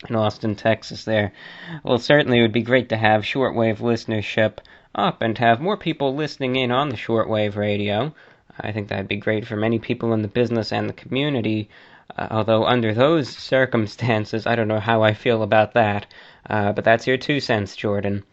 in Austin, Texas there. Well, certainly it would be great to have shortwave listenership up and have more people listening in on the shortwave radio. I think that'd be great for many people in the business and the community, although under those circumstances, I don't know how I feel about that. But that's your 2 cents, Jordan.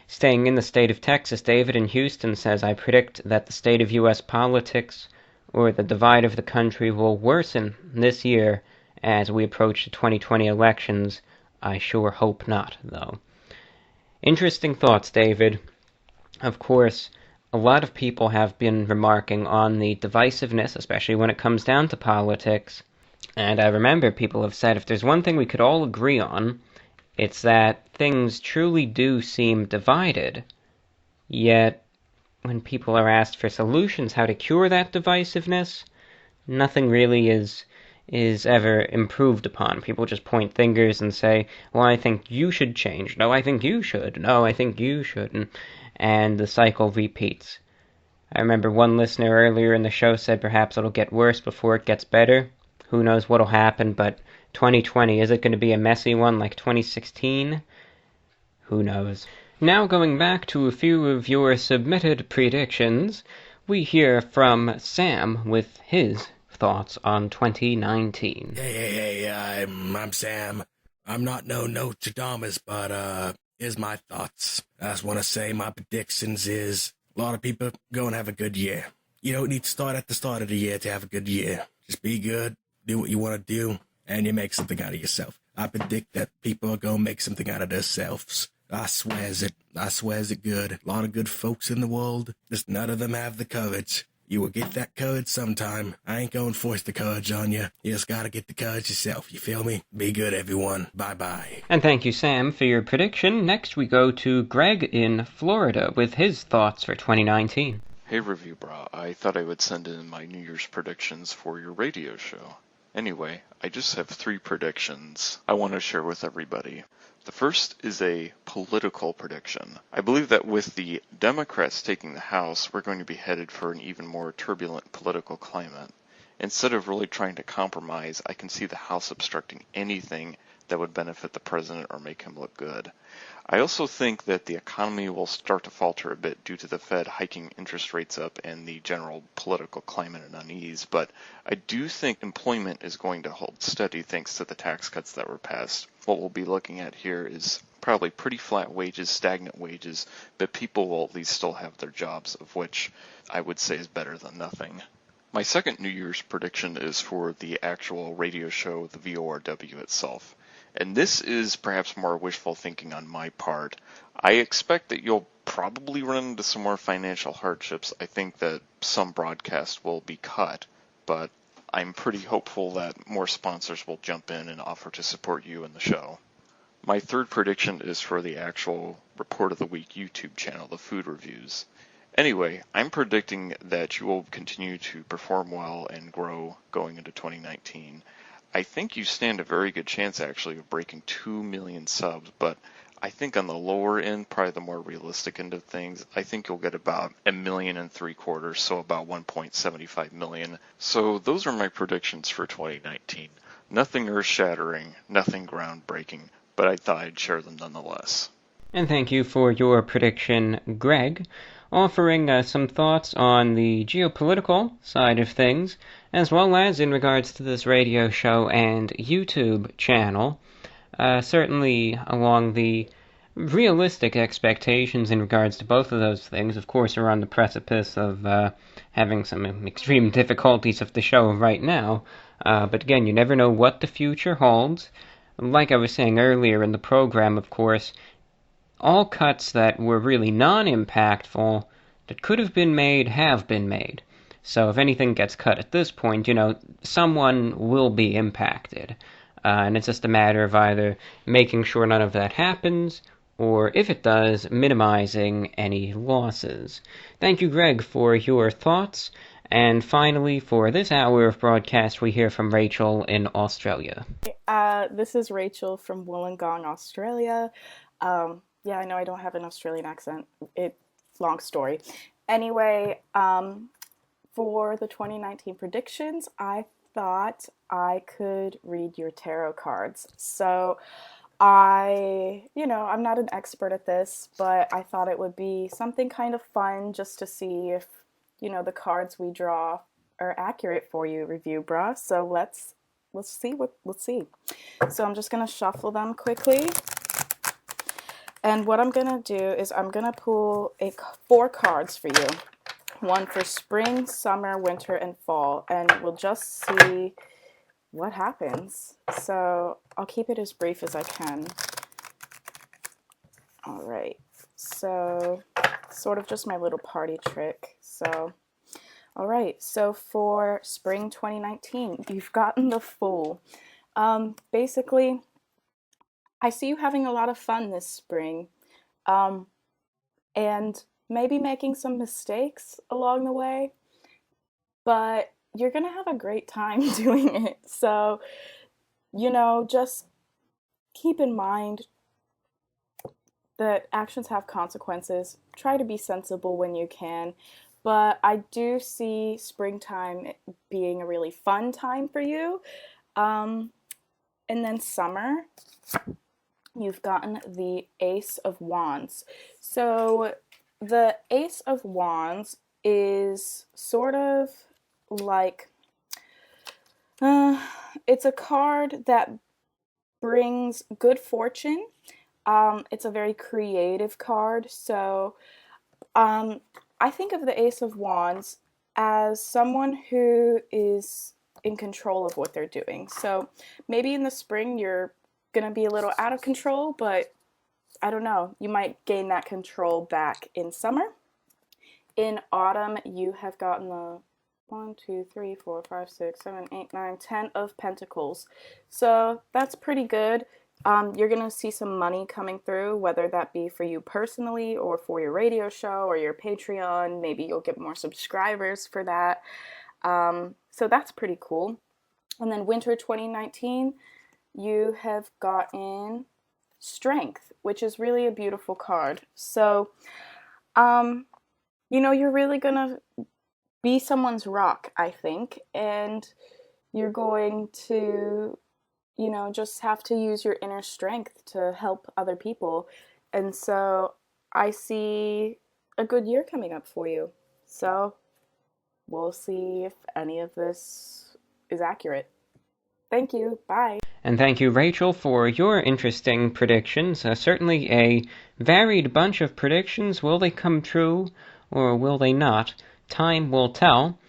Staying in the state of Texas, David in Houston says, I predict that the state of U.S. politics, or the divide of the country, will worsen this year as we approach the 2020 elections. I sure hope not, though. Interesting thoughts, David. Of course, a lot of people have been remarking on the divisiveness, especially when it comes down to politics. And I remember people have said if there's one thing we could all agree on, it's that things truly do seem divided. Yet, when people are asked for solutions, how to cure that divisiveness, nothing really is ever improved upon. People just point fingers and say, well, I think you should change. No, I think you should. No, I think you shouldn't. And the cycle repeats. I remember one listener earlier in the show said perhaps it'll get worse before it gets better. Who knows what'll happen, but 2020, is it going to be a messy one like 2016? Who knows? Now going back to a few of your submitted predictions, we hear from Sam with his thoughts on 2019. Hey, I'm Sam. I'm not no Nostradamus, but here's my thoughts. I just want to say my predictions is a lot of people going to have a good year. You don't need to start at the start of the year to have a good year. Just be good, do what you want to do, and you make something out of yourself. I predict that people are going to make something out of themselves. I swears it good. A lot of good folks in the world, just none of them have the courage. You will get that courage sometime. I ain't going to force the courage on you. You just got to get the courage yourself. You feel me? Be good, everyone. Bye-bye. And thank you, Sam, for your prediction. Next we go to Greg in Florida with his thoughts for 2019. Hey, Review Bra. I thought I would send in my New Year's predictions for your radio show. Anyway, I just have 3 predictions I want to share with everybody. The first is a political prediction. I believe that with the Democrats taking the House, we're going to be headed for an even more turbulent political climate. Instead of really trying to compromise, I can see the House obstructing anything that would benefit the president or make him look good. I also think that the economy will start to falter a bit due to the Fed hiking interest rates up and the general political climate and unease, but I do think employment is going to hold steady thanks to the tax cuts that were passed. What we'll be looking at here is probably pretty flat wages, stagnant wages, but people will at least still have their jobs, of which I would say is better than nothing. My second New Year's prediction is for the actual radio show, the VORW itself. And this is perhaps more wishful thinking on my part. I expect that you'll probably run into some more financial hardships. I think that some broadcasts will be cut, but I'm pretty hopeful that more sponsors will jump in and offer to support you in the show. My third prediction is for the actual Report of the Week YouTube channel, the food reviews. Anyway, I'm predicting that you will continue to perform well and grow going into 2019. I think you stand a very good chance, actually, of breaking 2 million subs, but I think on the lower end, probably the more realistic end of things, I think you'll get about 1.75 million, so about 1.75 million. So those are my predictions for 2019. Nothing earth-shattering, nothing groundbreaking, but I thought I'd share them nonetheless. And thank you for your prediction, Greg, offering some thoughts on the geopolitical side of things, as well as in regards to this radio show and YouTube channel. Certainly along the realistic expectations in regards to both of those things. Of course, we're on the precipice of having some extreme difficulties of the show right now, but again, you never know what the future holds. Like I was saying earlier in the program, of course, all cuts that were really non-impactful that could have been made have been made. So if anything gets cut at this point, someone will be impacted. And it's just a matter of either making sure none of that happens, or if it does, minimizing any losses. Thank you, Greg, for your thoughts. And finally, for this hour of broadcast, we hear from Rachel in Australia. This is Rachel from Wollongong, Australia. Yeah, I know I don't have an Australian accent. Long story. Anyway, for the 2019 predictions, I thought I could read your tarot cards. So I'm not an expert at this, but I thought it would be something kind of fun just to see if, the cards we draw are accurate for you, Review Bra. So let's see. So I'm just going to shuffle them quickly. And what I'm going to do is I'm going to pull 4 cards for you. One for spring, summer, winter, and fall. And we'll just see what happens. So I'll keep it as brief as I can. All right. So sort of just my little party trick. So, all right. So for spring 2019, you've gotten the Fool. Basically, I see you having a lot of fun this spring. And maybe making some mistakes along the way, but you're gonna have a great time doing it. So, just keep in mind that actions have consequences. Try to be sensible when you can, but I do see springtime being a really fun time for you. And then summer, you've gotten the Ace of Wands. So the Ace of Wands is sort of like, it's a card that brings good fortune. It's a very creative card. So I think of the Ace of Wands as someone who is in control of what they're doing. So maybe in the spring you're going to be a little out of control, but I don't know, you might gain that control back in summer. In autumn, you have gotten the 1, 2, 3, 4, 5, 6, 7, 8, 9, 10 of Pentacles. So that's pretty good. You're going to see some money coming through, whether that be for you personally or for your radio show or your Patreon. Maybe you'll get more subscribers for that. So that's pretty cool. And then winter 2019, you have gotten Strength, which is really a beautiful card. So, you're really gonna be someone's rock, I think, and you're going to, just have to use your inner strength to help other people. And so I see a good year coming up for you. So we'll see if any of this is accurate. Thank you. Bye. And thank you, Rachel, for your interesting predictions. Certainly a varied bunch of predictions. Will they come true or will they not? Time will tell.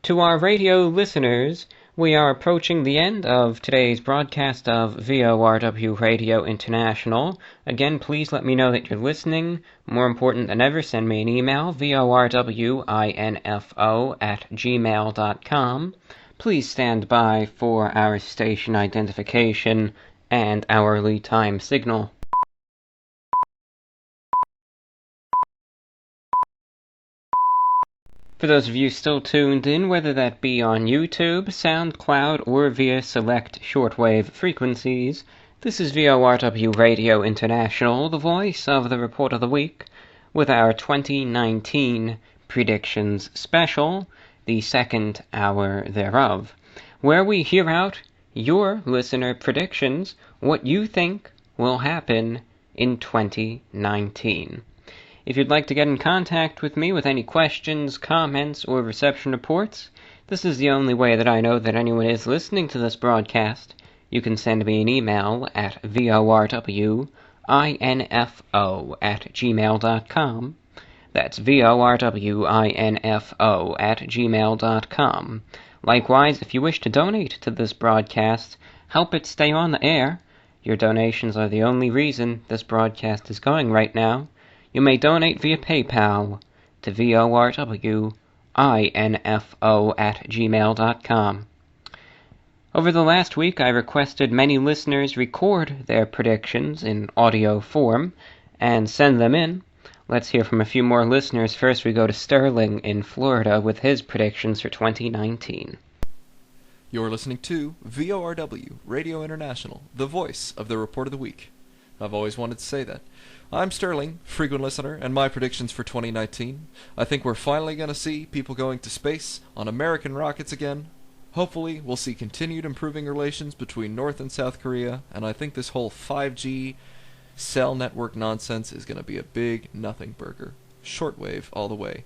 To our radio listeners, we are approaching the end of today's broadcast of VORW Radio International. Again, please let me know that you're listening. More important than ever, send me an email, vorwinfo@gmail.com. Please stand by for our station identification and hourly time signal. For those of you still tuned in, whether that be on YouTube, SoundCloud, or via select shortwave frequencies, This is VORW Radio International, the voice of the Report of the Week, with our 2019 Predictions Special, the second hour thereof, where we hear out your listener predictions, what you think will happen in 2019. If you'd like to get in contact with me with any questions, comments, or reception reports, this is the only way that I know that anyone is listening to this broadcast. You can send me an email at vorwinfo@gmail.com. That's vorwinfo@gmail.com. Likewise, if you wish to donate to this broadcast, help it stay on the air. Your donations are the only reason this broadcast is going right now. You may donate via PayPal to vorwinfo@gmail.com. Over the last week, I requested many listeners record their predictions in audio form and send them in. Let's hear from a few more listeners. First, we go to Sterling in Florida with his predictions for 2019. You're listening to VORW Radio International, the voice of the Report of the Week. I've always wanted to say that. I'm Sterling, frequent listener, and my predictions for 2019. I think we're finally going to see people going to space on American rockets again. Hopefully, we'll see continued improving relations between North and South Korea, and I think this whole 5G cell network nonsense is going to be a big nothing burger. Shortwave all the way.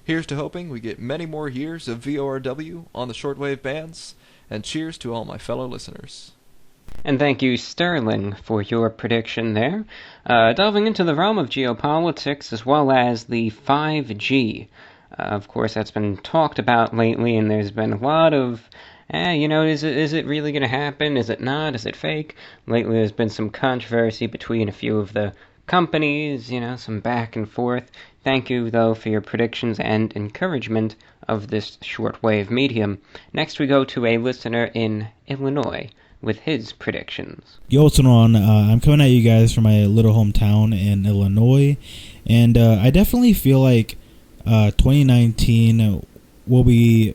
Here's to hoping we get many more years of VORW on the shortwave bands, and cheers to all my fellow listeners. And thank you, Sterling, for your prediction there. Delving into the realm of geopolitics as well as the 5G. Of course, that's been talked about lately, and there's been a lot of, is it really going to happen? Is it not? Is it fake? Lately, there's been some controversy between a few of the companies, some back and forth. Thank you, though, for your predictions and encouragement of this shortwave medium. Next, we go to a listener in Illinois with his predictions. Yo, what's going on? I'm coming at you guys from my little hometown in Illinois, and I definitely feel like 2019 will be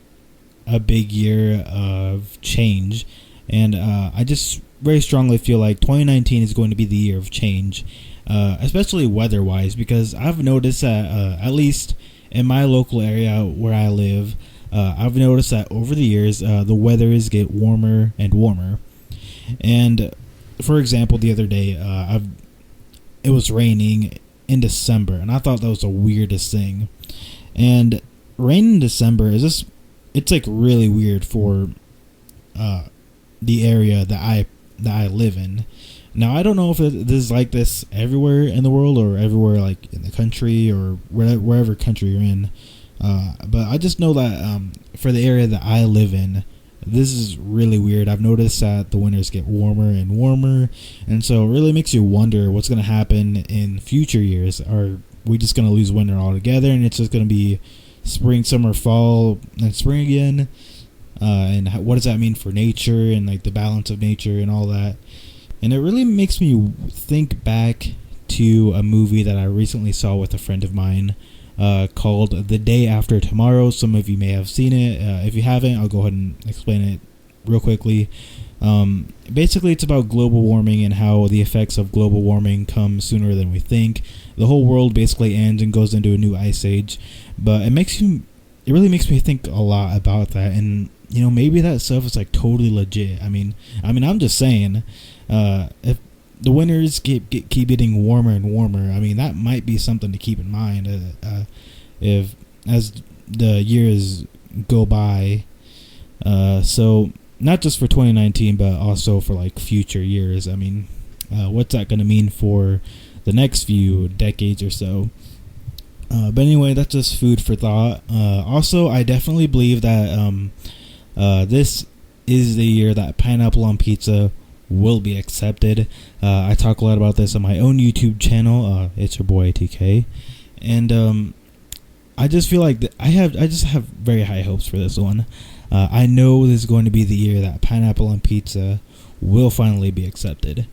a big year of change, and I just very strongly feel like 2019 is going to be the year of change, especially weather-wise, because I've noticed that at least in my local area where I live, I've noticed that over the years the weathers get warmer and warmer. And for example, the other day it was raining in December, and I thought that was the weirdest thing. And rain in December it's like really weird for the area that I live in. Now, I don't know if this is like this everywhere in the world or everywhere like in the country or wherever country you're in, but I just know that for the area that I live in, this is really weird. I've noticed that the winters get warmer and warmer, and so it really makes you wonder what's going to happen in future years. Are we just going to lose winter altogether, and it's just going to be spring, summer, fall, and spring again? And what does that mean for nature and like the balance of nature and all that? And it really makes me think back to a movie that I recently saw with a friend of mine called The Day After Tomorrow. Some of you may have seen it. If you haven't, I'll go ahead and explain it real quickly. Basically, it's about global warming and how the effects of global warming come sooner than we think. The whole world basically ends and goes into a new ice age. But it really makes me think a lot about that. And maybe that stuff is like totally legit. I mean, I'm just saying, if the winters keep getting warmer and warmer, I mean, that might be something to keep in mind if as the years go by. So not just for 2019, but also for like future years. I mean, what's that going to mean for the next few decades or so? But anyway, that's just food for thought. Also, I definitely believe that this is the year that pineapple on pizza will be accepted. I talk a lot about this on my own YouTube channel. It's your boy TK, and I just feel like I just have very high hopes for this one. I know this is going to be the year that pineapple on pizza will finally be accepted.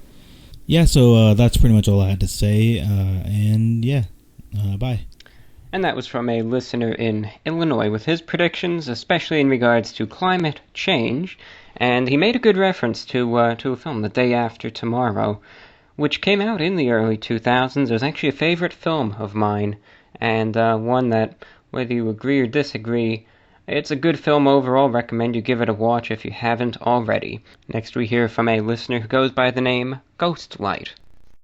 Yeah, so that's pretty much all I had to say. And yeah, bye. And that was from a listener in Illinois with his predictions, especially in regards to climate change. And he made a good reference to a film, The Day After Tomorrow, which came out in the early 2000s. It was actually a favorite film of mine, and one that, whether you agree or disagree, it's a good film overall. Recommend you give it a watch if you haven't already. Next we hear from a listener who goes by the name Ghostlight.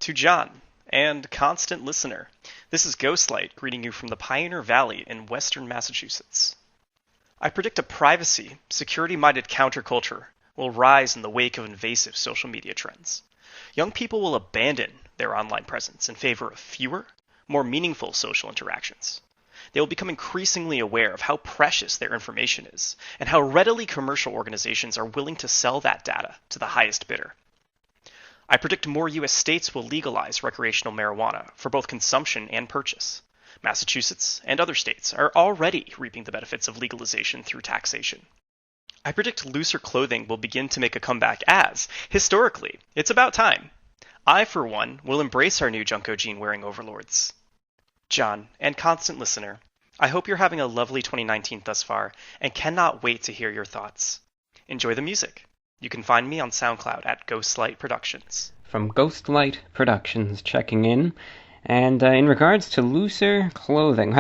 To John, and constant listener, this is Ghostlight greeting you from the Pioneer Valley in western Massachusetts. I predict a privacy, security-minded counterculture will rise in the wake of invasive social media trends. Young people will abandon their online presence in favor of fewer, more meaningful social interactions. They will become increasingly aware of how precious their information is, and how readily commercial organizations are willing to sell that data to the highest bidder. I predict more U.S. states will legalize recreational marijuana for both consumption and purchase. Massachusetts and other states are already reaping the benefits of legalization through taxation. I predict looser clothing will begin to make a comeback as, historically, it's about time. I, for one, will embrace our new Junko jean-wearing overlords. John, and constant listener, I hope you're having a lovely 2019 thus far, and cannot wait to hear your thoughts. Enjoy the music. You can find me on SoundCloud at Ghostlight Productions. From Ghostlight Productions checking in. And in regards to looser clothing,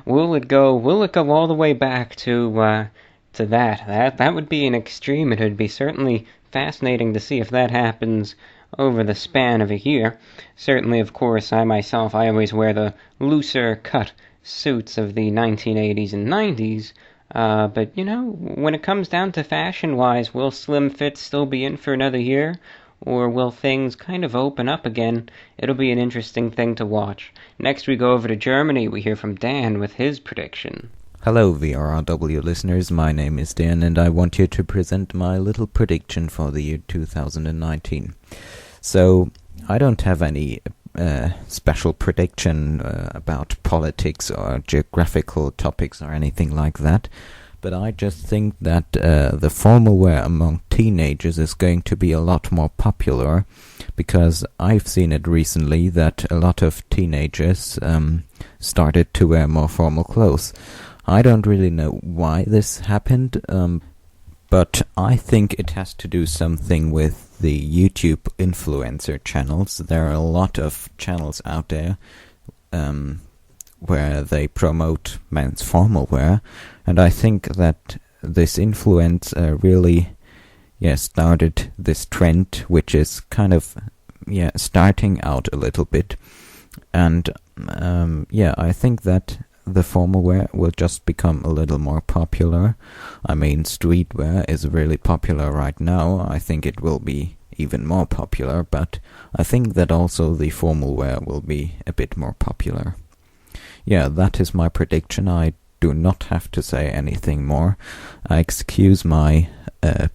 will it go all the way back to that? That would be an extreme. It would be certainly fascinating to see if that happens over the span of a year. Certainly, of course, I always wear the looser cut suits of the 1980s and 90s. But, when it comes down to fashion-wise, will slim fits still be in for another year? Or will things kind of open up again? It'll be an interesting thing to watch. Next we go over to Germany. We hear from Dan with his prediction. Hello, VORW listeners. My name is Dan, and I want you to present my little prediction for the year 2019. So, I don't have any special prediction about politics or geographical topics or anything like that, but I just think that the formal wear among teenagers is going to be a lot more popular, because I've seen it recently that a lot of teenagers started to wear more formal clothes. I don't really know why this happened, but I think it has to do something with the YouTube influencer channels. There are a lot of channels out there where they promote men's formal wear, and I think that this influence really started this trend, which is kind of starting out a little bit, and I think that the formal wear will just become a little more popular. I mean, streetwear is really popular right now. I think it will be even more popular, but I think that also the formal wear will be a bit more popular. Yeah, that is my prediction. I do not have to say anything more. I excuse my a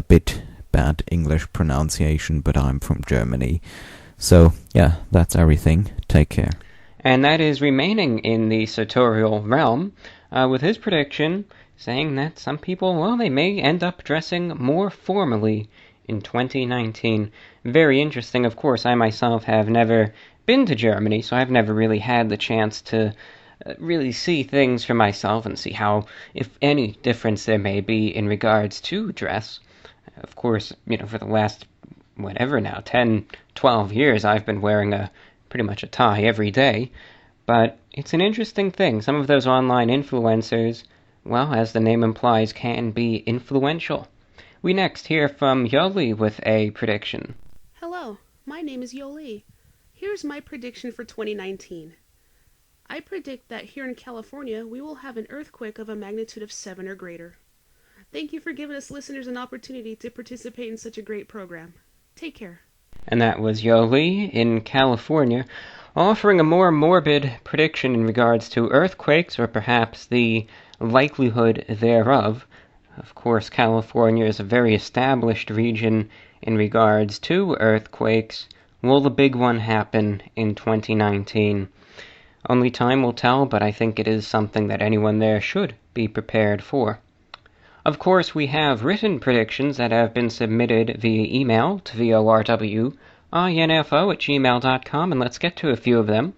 bit bad English pronunciation, but I'm from Germany. So, yeah, that's everything. Take care. And that is remaining in the sartorial realm, with his prediction saying that some people, well, they may end up dressing more formally in 2019. Very interesting. Of course, I myself have never been to Germany, so I've never really had the chance to really see things for myself and see how, if any, difference there may be in regards to dress. Of course, for the last, 10, 12 years, I've been wearing pretty much a tie every day, but it's an interesting thing. Some of those online influencers, well, as the name implies, can be influential. We next hear from Yoli with a prediction. Hello, my name is Yoli. Here's my prediction for 2019. I predict that here in California, we will have an earthquake of a magnitude of 7 or greater. Thank you for giving us listeners an opportunity to participate in such a great program. Take care. And that was Yoli in California, offering a more morbid prediction in regards to earthquakes, or perhaps the likelihood thereof. Of course, California is a very established region in regards to earthquakes. Will the big one happen in 2019? Only time will tell, but I think it is something that anyone there should be prepared for. Of course, we have written predictions that have been submitted via email to vorwinfo@gmail.com, and let's get to a few of them.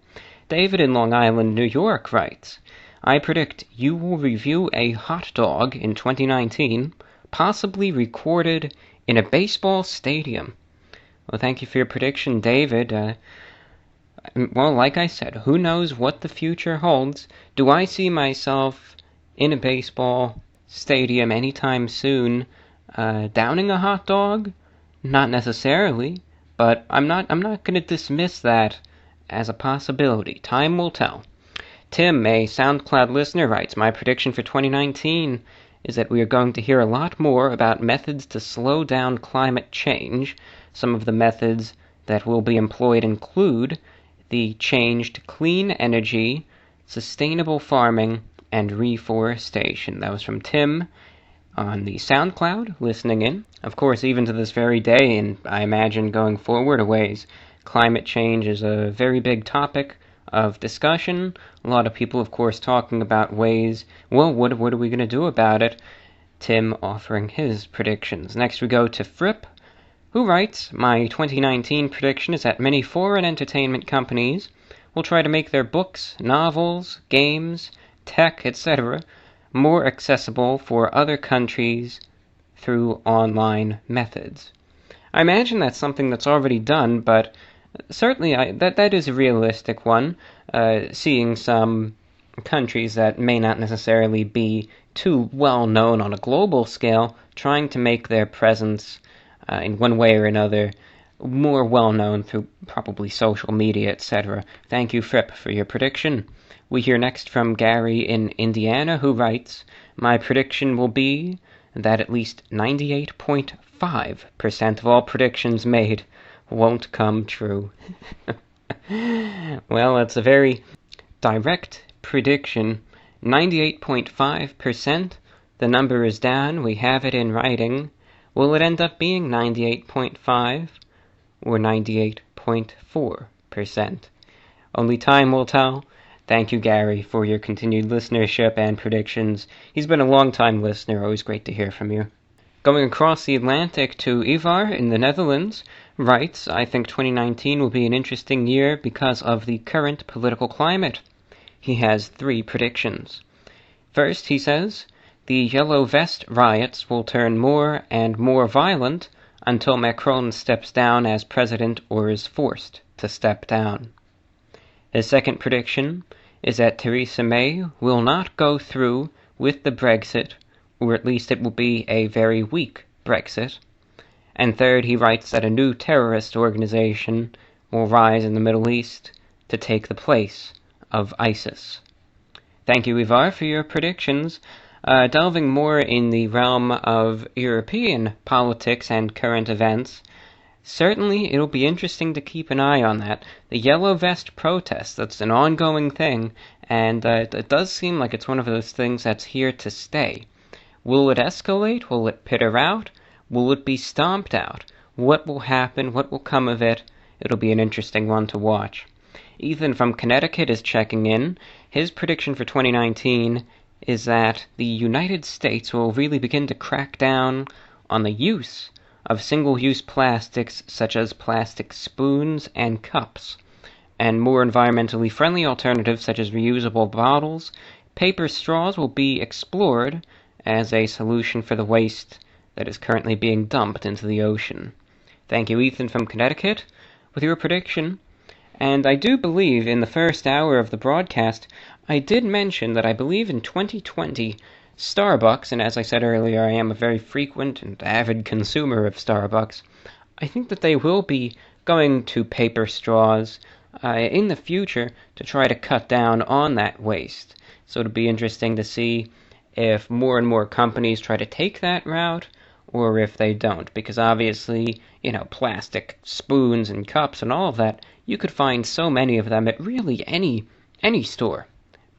David in Long Island, New York writes, I predict you will review a hot dog in 2019, possibly recorded in a baseball stadium. Well, thank you for your prediction, David. Well, like I said, who knows what the future holds? Do I see myself in a baseball stadium anytime soon, downing a hot dog? Not necessarily, but I'm not going to dismiss that as a possibility. Time will tell. Tim, a SoundCloud listener, writes, my prediction for 2019 is that we are going to hear a lot more about methods to slow down climate change. Some of the methods that will be employed include the change to clean energy, sustainable farming, and reforestation. That was from Tim on the SoundCloud, listening in. Of course, even to this very day, and I imagine going forward a ways, climate change is a very big topic of discussion. A lot of people, of course, talking about ways, well, what are we going to do about it? Tim offering his predictions. Next we go to Fripp, who writes, my 2019 prediction is that many foreign entertainment companies will try to make their books, novels, games, tech, etc. more accessible for other countries through online methods. I imagine that's something that's already done, but certainly that is a realistic one, seeing some countries that may not necessarily be too well known on a global scale, trying to make their presence in one way or another more well known through probably social media, etc. Thank you, Fripp, for your prediction. We hear next from Gary in Indiana, who writes, my prediction will be that at least 98.5% of all predictions made won't come true. Well, that's a very direct prediction. 98.5%. The number is down. We have it in writing. Will it end up being 98.5 or 98.4%? Only time will tell. Thank you, Gary, for your continued listenership and predictions. He's been a long-time listener. Always great to hear from you. Going across the Atlantic to Ivar in the Netherlands, writes, I think 2019 will be an interesting year because of the current political climate. He has 3 predictions. First, he says, the Yellow Vest riots will turn more and more violent until Macron steps down as president or is forced to step down. His second prediction is that Theresa May will not go through with the Brexit, or at least it will be a very weak Brexit. And third, he writes that a new terrorist organization will rise in the Middle East to take the place of ISIS. Thank you, Ivar, for your predictions. Delving more in the realm of European politics and current events, certainly it'll be interesting to keep an eye on that. The Yellow Vest protest, that's an ongoing thing, and it does seem like it's one of those things that's here to stay. Will it escalate? Will it peter out? Will it be stomped out? What will happen? What will come of it? It'll be an interesting one to watch. Ethan from Connecticut is checking in. His prediction for 2019 is that the United States will really begin to crack down on the use of single-use plastics such as plastic spoons and cups, and more environmentally friendly alternatives such as reusable bottles. Paper straws will be explored as a solution for the waste that is currently being dumped into the ocean. Thank you, Ethan from Connecticut, with your prediction. And I do believe in the first hour of the broadcast, I did mention that I believe in 2020, Starbucks, and as I said earlier, I am a very frequent and avid consumer of Starbucks, I think that they will be going to paper straws in the future to try to cut down on that waste. So it'll be interesting to see if more and more companies try to take that route, or if they don't, because obviously, plastic spoons and cups and all of that, you could find so many of them at really any store.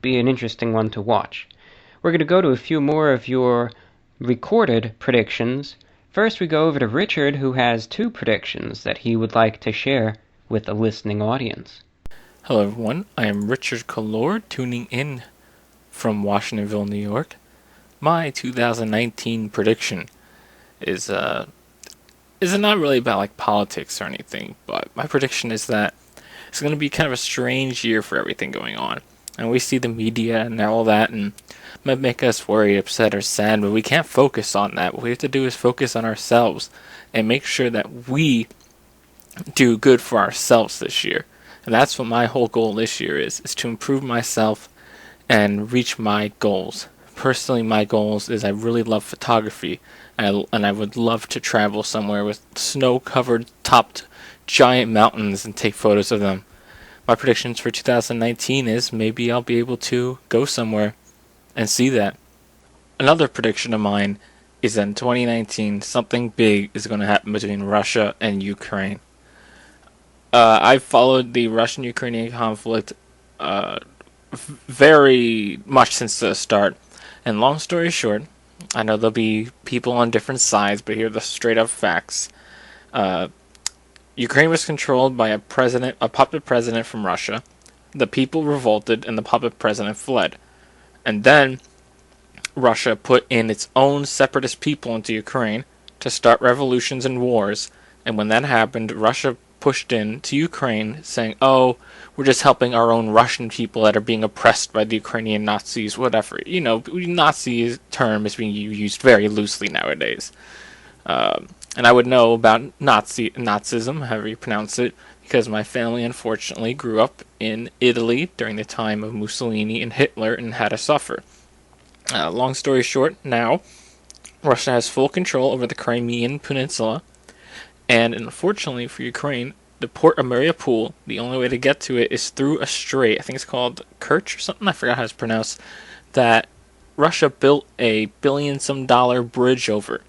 Be an interesting one to watch. We're going to go to a few more of your recorded predictions. First, we go over to Richard, who has 2 predictions that he would like to share with the listening audience. Hello, everyone. I am Richard Kalor, tuning in from Washingtonville, New York. My 2019 prediction is not really about politics or anything, but my prediction is that it's going to be kind of a strange year for everything going on. And we see the media and all that, and it might make us worried, upset, or sad, but we can't focus on that. What we have to do is focus on ourselves and make sure that we do good for ourselves this year. And that's what my whole goal this year is to improve myself and reach my goals. Personally, my goals is I really love photography, and I would love to travel somewhere with snow-covered, topped giant mountains and take photos of them. My predictions for 2019 is maybe I'll be able to go somewhere and see that. Another prediction of mine is that in 2019, something big is going to happen between Russia and Ukraine. I've followed the Russian-Ukrainian conflict very much since the start. And long story short, I know there'll be people on different sides, but here are the straight-up facts. Ukraine was controlled by a puppet president from Russia. The people revolted, and the puppet president fled. And then Russia put in its own separatist people into Ukraine to start revolutions and wars. And when that happened, Russia pushed in to Ukraine saying, oh, we're just helping our own Russian people that are being oppressed by the Ukrainian Nazis, whatever. You know, Nazi term is being used very loosely nowadays. And I would know about Nazism, however you pronounce it, because my family unfortunately grew up in Italy during the time of Mussolini and Hitler and had to suffer. Long story short, now Russia has full control over the Crimean Peninsula, and unfortunately for Ukraine, the port of Mariupol, the only way to get to it is through a strait. I think it's called Kerch or something, I forgot how it's pronounced, that Russia built a billion-some-dollar bridge over.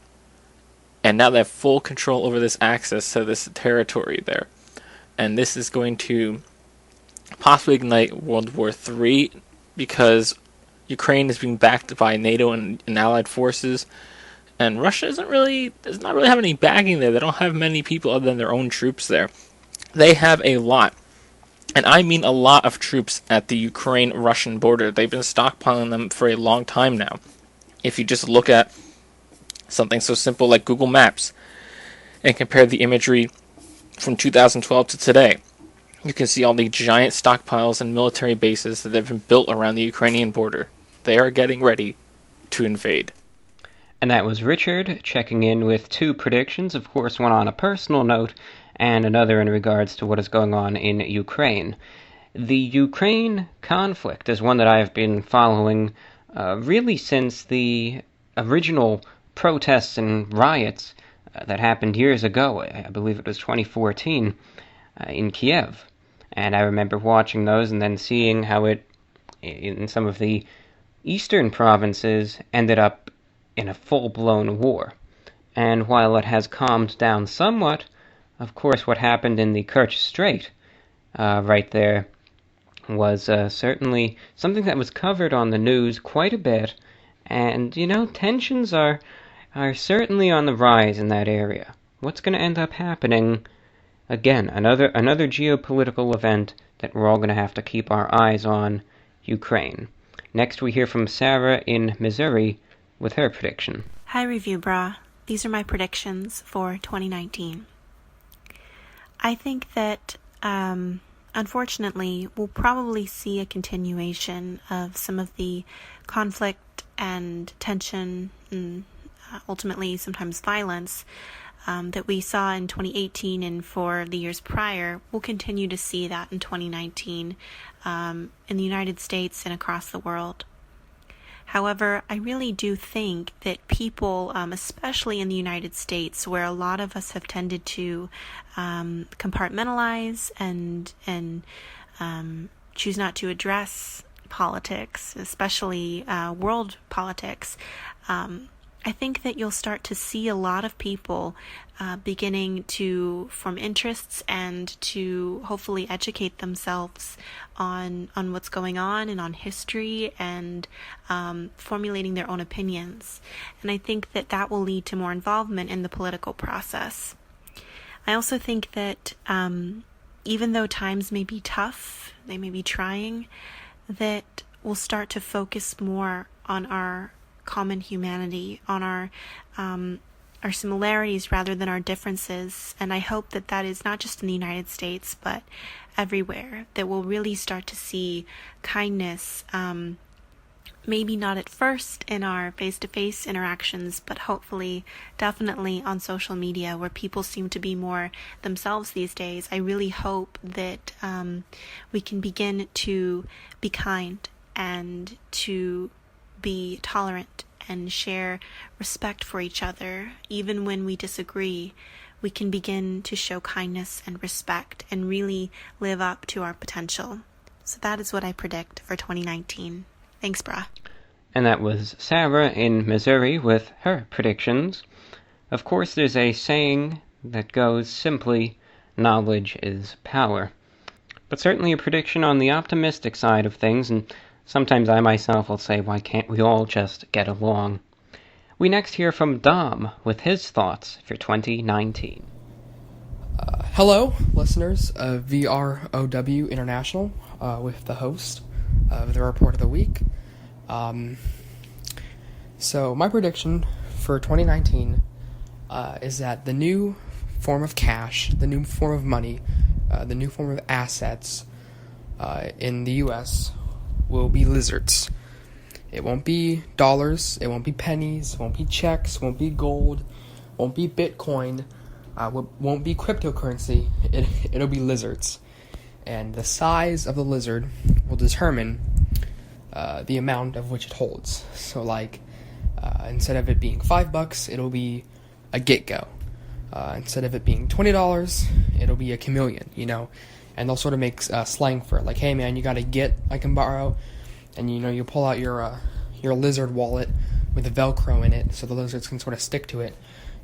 And now they have full control over this access to this territory there. And this is going to possibly ignite World War III, because Ukraine is being backed by NATO and allied forces. And Russia does not really have any backing there. They don't have many people other than their own troops there. They have a lot, and I mean a lot of troops at the Ukraine-Russian border. They've been stockpiling them for a long time now. If you just look at something so simple like Google Maps and compare the imagery from 2012 to today, you can see all the giant stockpiles and military bases that have been built around the Ukrainian border. They are getting ready to invade. And that was Richard checking in with two predictions, of course one on a personal note and another in regards to what is going on in Ukraine. The Ukraine conflict is one that I have been following really since the original protests and riots that happened years ago. I believe it was 2014 in Kiev. And I remember watching those and then seeing how it, in some of the eastern provinces, ended up in a full-blown war. And while it has calmed down somewhat, of course what happened in the Kerch Strait right there was certainly something that was covered on the news quite a bit, and, you know, tensions are certainly on the rise in that area. What's going to end up happening? Again, another geopolitical event that we're all going to have to keep our eyes on, Ukraine. Next we hear from Sarah in Missouri with her prediction. Hi Review Bra. These are my predictions for 2019. I think that, unfortunately, we'll probably see a continuation of some of the conflict and tension and ultimately sometimes violence that we saw in 2018 and for the years prior. We'll continue to see that in 2019 in the United States and across the world. However, I really do think that people, especially in the United States, where a lot of us have tended to compartmentalize and choose not to address politics, especially world politics, I think that you'll start to see a lot of people beginning to form interests and to hopefully educate themselves on what's going on and on history and formulating their own opinions. And I think that that will lead to more involvement in the political process. I also think that even though times may be tough, they may be trying, that we'll start to focus more on our common humanity, on our our similarities rather than our differences. And I hope that that is not just in the United States, but everywhere, that we'll really start to see kindness, maybe not at first in our face-to-face interactions, but hopefully, definitely on social media, where people seem to be more themselves these days. I really hope that we can begin to be kind and to be tolerant and share respect for each other. Even when we disagree, we can begin to show kindness and respect and really live up to our potential. So that is what I predict for 2019. Thanks, brah. And that was Sarah in Missouri with her predictions. Of course, there's a saying that goes simply, knowledge is power. But certainly a prediction on the optimistic side of things, and sometimes I myself will say, why can't we all just get along? We next hear from Dom with his thoughts for 2019. Hello, listeners of VORW International, with the host of the Report of the Week. So my prediction for 2019 is that the new form of cash, the new form of money, the new form of assets in the U.S. will be lizards. It won't be dollars, it won't be pennies, it won't be checks, it won't be gold, it won't be Bitcoin, won't be cryptocurrency, it'll be lizards. And the size of the lizard will determine the amount of which it holds. So like, instead of it being $5, it'll be a get-go. Instead of it being $20, it'll be a chameleon, you know. And they'll sort of make slang for it, like, hey man, you got a get I can borrow, and you know, you pull out your lizard wallet with a Velcro in it, so the lizards can sort of stick to it,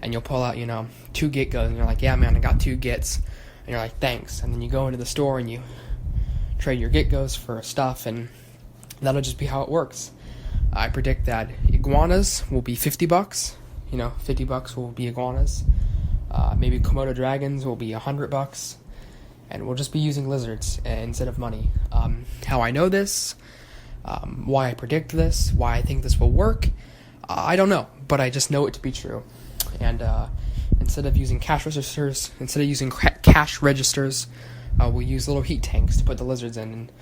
and you'll pull out, you know, 2 get goes, and you're like, yeah man, I got 2 gets, and you're like, thanks, and then you go into the store and you trade your get goes for stuff, and that'll just be how it works. I predict that iguanas will be $50, you know, $50 will be iguanas. Maybe Komodo dragons will be $100. And we'll just be using lizards instead of money. How I know this, why I predict this, why I think this will work, I don't know, but I just know it to be true. And instead of using cash registers, we'll use little heat tanks to put the lizards in. And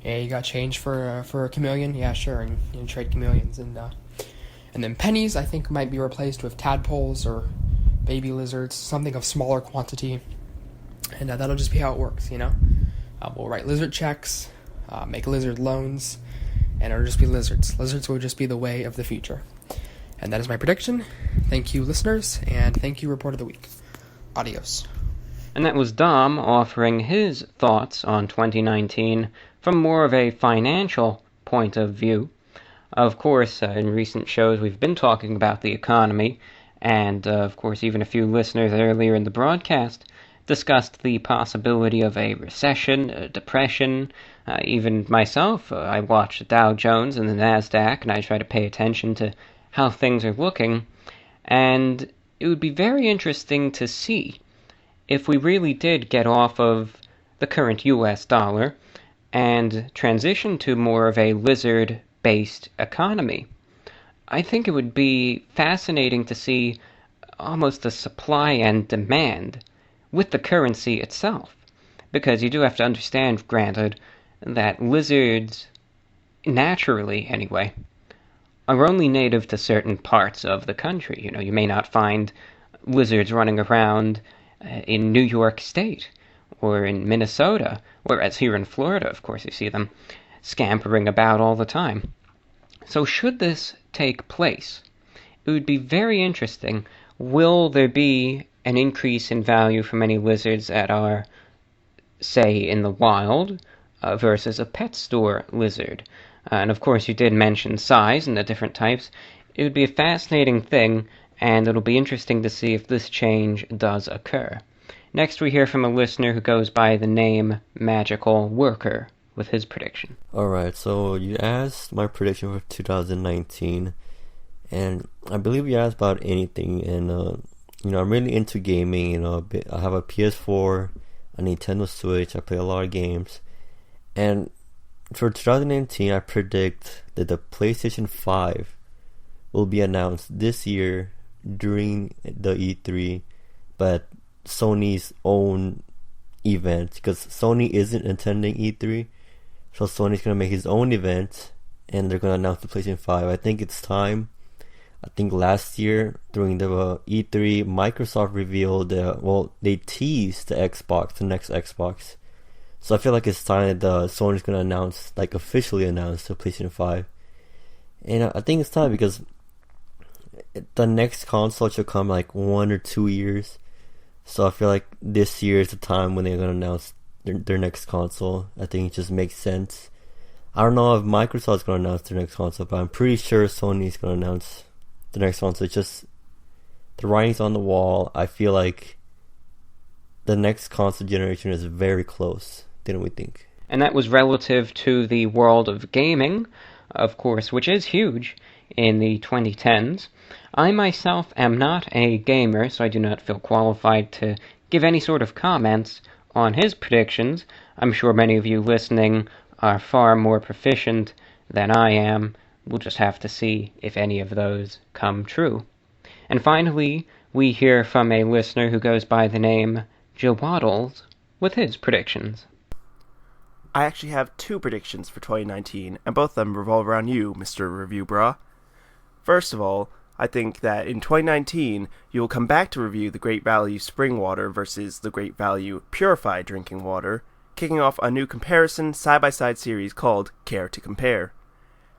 yeah, you got change for a chameleon? Yeah, sure, and you trade chameleons. And then pennies, I think, might be replaced with tadpoles or baby lizards, something of smaller quantity. And that'll just be how it works, you know? We'll write lizard checks, make lizard loans, and it'll just be lizards. Lizards will just be the way of the future. And that is my prediction. Thank you, listeners, and thank you, Report of the Week. Adios. And that was Dom offering his thoughts on 2019 from more of a financial point of view. Of course, in recent shows we've been talking about the economy, and of course even a few listeners earlier in the broadcast discussed the possibility of a recession, a depression. Even myself, I watch the Dow Jones and the NASDAQ, and I try to pay attention to how things are looking. And it would be very interesting to see if we really did get off of the current US dollar and transition to more of a lizard-based economy. I think it would be fascinating to see almost a supply and demand with the currency itself, because you do have to understand, granted, that lizards, naturally anyway, are only native to certain parts of the country. You know, you may not find lizards running around in New York State or in Minnesota, whereas here in Florida, of course, you see them scampering about all the time. So should this take place, it would be very interesting. Will there be an increase in value for many lizards that are, say, in the wild versus a pet store lizard? And of course, you did mention size and the different types. It would be a fascinating thing, and it'll be interesting to see if this change does occur. Next, we hear from a listener who goes by the name Magical Worker with his prediction. Alright, so you asked my prediction for 2019, and I believe you asked about anything, and I'm really into gaming. I have a PS4, a Nintendo Switch. I play a lot of games, and for 2019, I predict that the PlayStation 5 will be announced this year during the E3, but Sony's own event, because Sony isn't attending E3, so Sony's gonna make his own event, and they're gonna announce the PlayStation 5. I think it's time. I think last year during the E3, Microsoft revealed, they teased the Xbox, the next Xbox. So I feel like it's time that Sony's gonna announce, like officially announce the PlayStation 5. And I think it's time because the next console should come like 1 or 2 years. So I feel like this year is the time when they're gonna announce their next console. I think it just makes sense. I don't know if Microsoft's gonna announce their next console, but I'm pretty sure Sony's gonna announce the next console. It's just the writing's on the wall. I feel like the next console generation is very close, didn't we think? And that was relative to the world of gaming, of course, which is huge in the 2010s. I myself am not a gamer, so I do not feel qualified to give any sort of comments on his predictions. I'm sure many of you listening are far more proficient than I am. We'll just have to see if any of those come true. And finally, we hear from a listener who goes by the name Joe Waddles with his predictions. I actually have 2 predictions for 2019, and both of them revolve around you, Mr. Review Bra. First of all, I think that in 2019, you will come back to review the Great Value Spring Water versus the Great Value Purified Drinking Water, kicking off a new comparison side-by-side series called Care to Compare.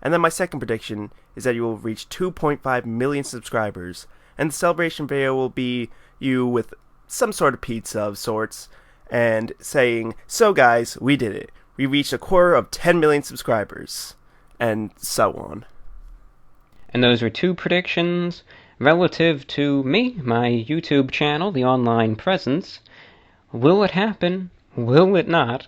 And then my second prediction is that you will reach 2.5 million subscribers, and the celebration video will be you with some sort of pizza of sorts, and saying, "So guys, we did it. We reached a quarter of 10 million subscribers," and so on. And those are 2 predictions relative to me, my YouTube channel, the online presence. Will it happen? Will it not?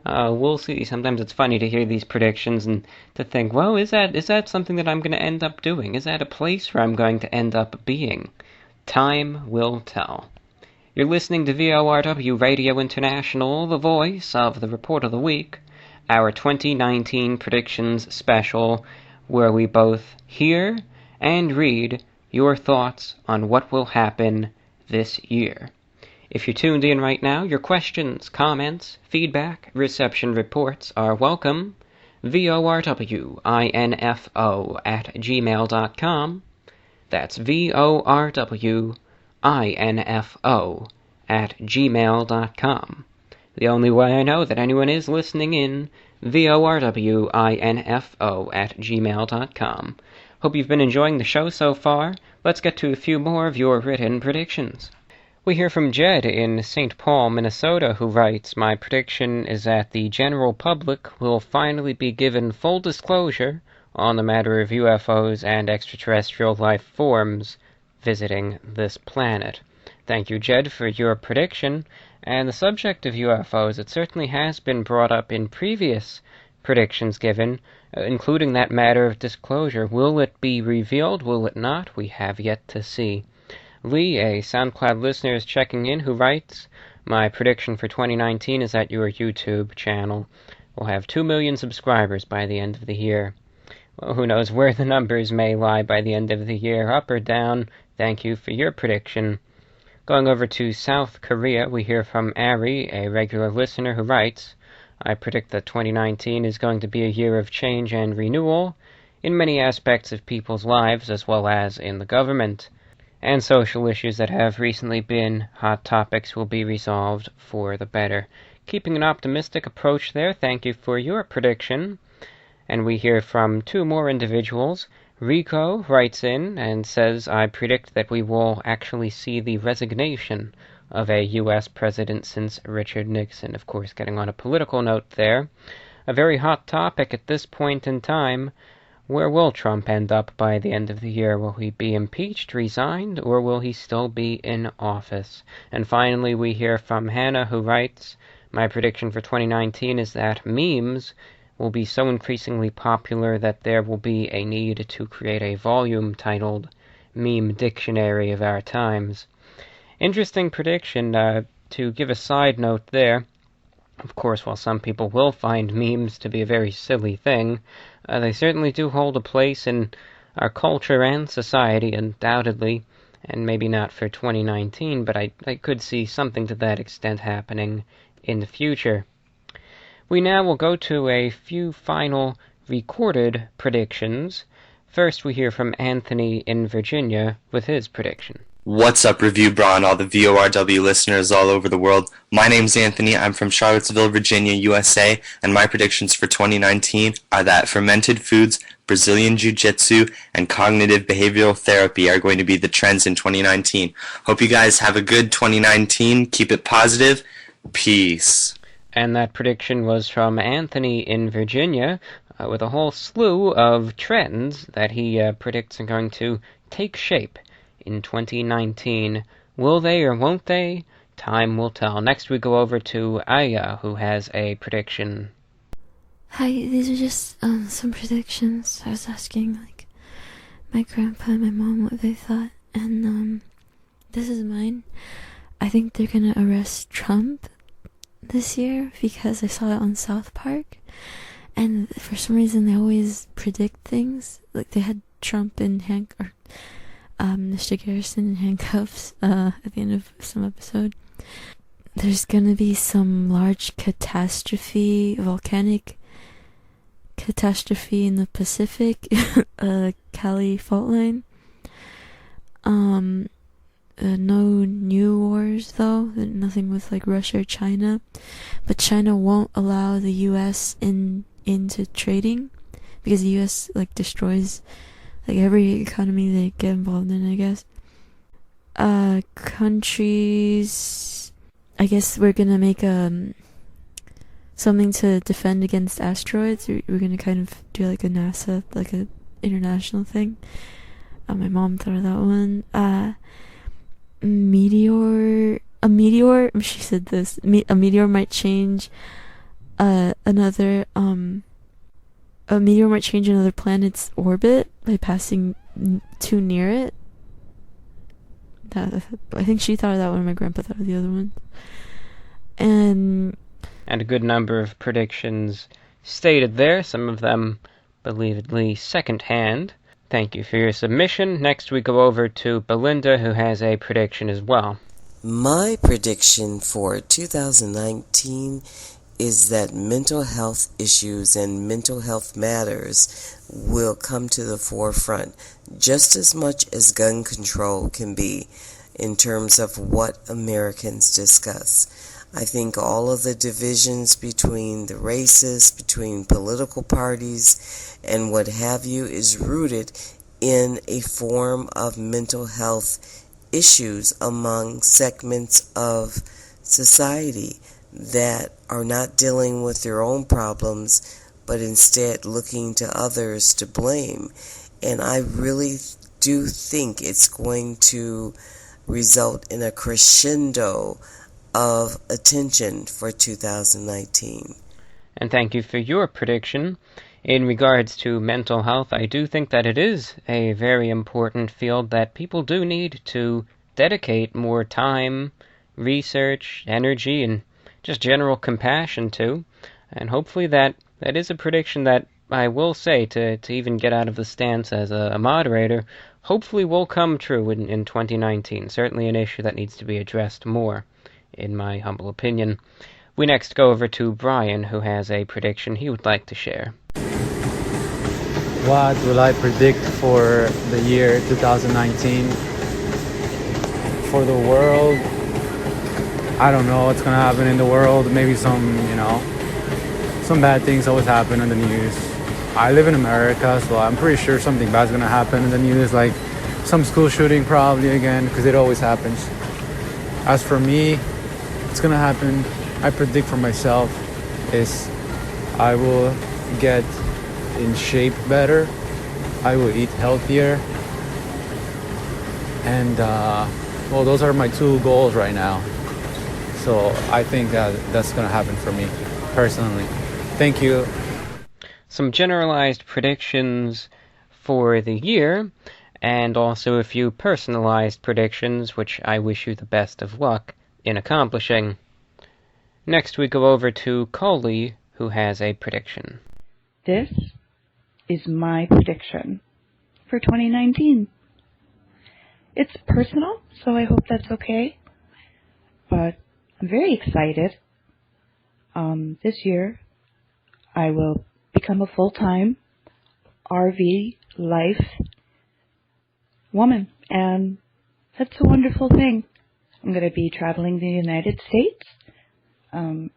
We'll see. Sometimes it's funny to hear these predictions and to think, well, is that something that I'm going to end up doing? Is that a place where I'm going to end up being? Time will tell. You're listening to VORW Radio International, the voice of the Report of the Week, our 2019 predictions special, where we both hear and read your thoughts on what will happen this year. If you're tuned in right now, your questions, comments, feedback, reception reports are welcome. VORWINFO@gmail.com. That's VORWINFO@gmail.com. The only way I know that anyone is listening in, VORWINFO@gmail.com. Hope you've been enjoying the show so far. Let's get to a few more of your written predictions. We hear from Jed in St. Paul, Minnesota, who writes, "My prediction is that the general public will finally be given full disclosure on the matter of UFOs and extraterrestrial life forms visiting this planet." Thank you, Jed, for your prediction. And the subject of UFOs, it certainly has been brought up in previous predictions given, including that matter of disclosure. Will it be revealed? Will it not? We have yet to see. Lee, a SoundCloud listener, is checking in, who writes, "My prediction for 2019 is that your YouTube channel will have 2 million subscribers by the end of the year." Well, who knows where the numbers may lie by the end of the year, up or down. Thank you for your prediction. Going over to South Korea, we hear from Ari, a regular listener, who writes, "I predict that 2019 is going to be a year of change and renewal in many aspects of people's lives, as well as in the government. And social issues that have recently been hot topics will be resolved for the better." Keeping an optimistic approach there, thank you for your prediction. And we hear from 2 more individuals. Rico writes in and says, "I predict that we will actually see the resignation of a U.S. president since Richard Nixon." Of course, getting on a political note there. A very hot topic at this point in time. Where will Trump end up by the end of the year? Will he be impeached, resigned, or will he still be in office? And finally, we hear from Hannah, who writes, "My prediction for 2019 is that memes will be so increasingly popular that there will be a need to create a volume titled Meme Dictionary of Our Times." Interesting prediction. To give a side note there, of course, while some people will find memes to be a very silly thing, they certainly do hold a place in our culture and society, undoubtedly. and maybe not for 2019, but I could see something to that extent happening in the future. We now will go to a few final recorded predictions. First, we hear from Anthony in Virginia with his prediction. What's up, Review Bra, and all the VORW listeners all over the world? My name's Anthony. I'm from Charlottesville, Virginia, USA, and my predictions for 2019 are that fermented foods, Brazilian Jiu-Jitsu, and cognitive behavioral therapy are going to be the trends in 2019. Hope you guys have a good 2019. Keep it positive. Peace. And that prediction was from Anthony in Virginia, with a whole slew of trends that he predicts are going to take shape in 2019. Will they or won't they? Time will tell. Next we go over to Aya, who has a prediction. Hi, these are just some predictions. I was asking my grandpa and my mom what they thought, and this is mine. I think they're gonna arrest Trump this year because I saw it on South Park, and for some reason they always predict things. Like they had Trump in Mr. Garrison in handcuffs at the end of some episode. There's gonna be some large volcanic catastrophe in the Pacific, Cali fault line. No new wars though, nothing with Russia or China, but China won't allow the U.S. into trading because the U.S. destroys every economy they get involved in, I guess. Countries, I guess we're gonna make something to defend against asteroids. We're gonna kind of do a NASA, a international thing. My mom thought of that one. A meteor, she said this, a meteor might change another planet's orbit by passing too near it. I think she thought of that one, my grandpa thought of the other one. And a good number of predictions stated there, some of them believedly second-hand. Thank you for your submission. Next we go over to Belinda, who has a prediction as well. My prediction for 2019 is that mental health issues and mental health matters will come to the forefront just as much as gun control can be in terms of what Americans discuss. I think all of the divisions between the races, between political parties, and what have you is rooted in a form of mental health issues among segments of society that are not dealing with their own problems, but instead looking to others to blame. And I really do think it's going to result in a crescendo of attention for 2019. And thank you for your prediction. In regards to mental health, I do think that it is a very important field that people do need to dedicate more time, research, energy, and just general compassion to. And hopefully that is a prediction that I will say, to even get out of the stance as a moderator, hopefully will come true in 2019. Certainly an issue that needs to be addressed more, in my humble opinion. We next go over to Brian, who has a prediction he would like to share. What will I predict for the year 2019? For the world, I don't know what's going to happen in the world. Maybe some bad things always happen in the news. I live in America, so I'm pretty sure something bad's going to happen in the news, like some school shooting probably again, because it always happens. As for me, it's going to happen, I predict for myself, is I will get in shape better, I will eat healthier, and those are my two goals right now. So I think that's going to happen for me personally. Thank you. Some generalized predictions for the year, and also a few personalized predictions, which I wish you the best of luck in accomplishing. Next we go over to Coley, who has a prediction. This is my prediction for 2019. It's personal, so I hope that's okay. But I'm very excited. This year, I will become a full-time RV life woman, and that's a wonderful thing. I'm going to be traveling the United States,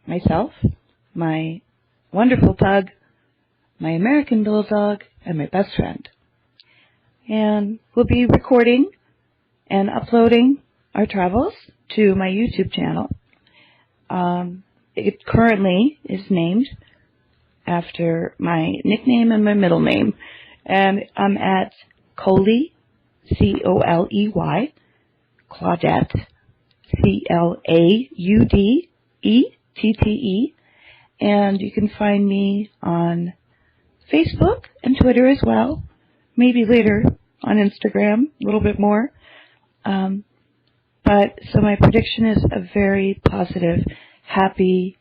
myself, my wonderful pug, my American bulldog, and my best friend. And we'll be recording and uploading our travels to my YouTube channel. It currently is named after my nickname and my middle name. And I'm at Coley, C-O-L-E-Y, Claudette, C-L-A-U-D-E-T-T-E. And you can find me on Facebook and Twitter as well. Maybe later on Instagram, a little bit more. But so my prediction is a very positive, happy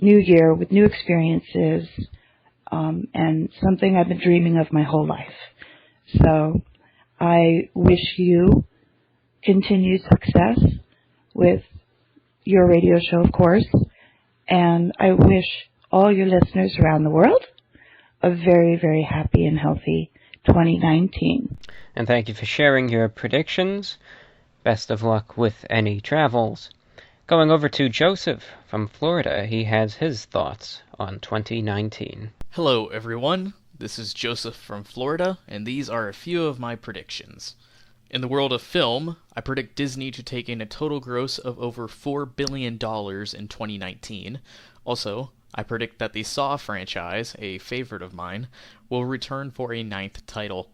new year with new experiences, and something I've been dreaming of my whole life. So I wish you continued success with your radio show, of course, and I wish all your listeners around the world a very, very happy and healthy 2019. And thank you for sharing your predictions. Best of luck with any travels. Going over to Joseph from Florida, he has his thoughts on 2019. Hello everyone, this is Joseph from Florida, and these are a few of my predictions. In the world of film, I predict Disney to take in a total gross of over $4 billion in 2019. Also, I predict that the Saw franchise, a favorite of mine, will return for a 9th title.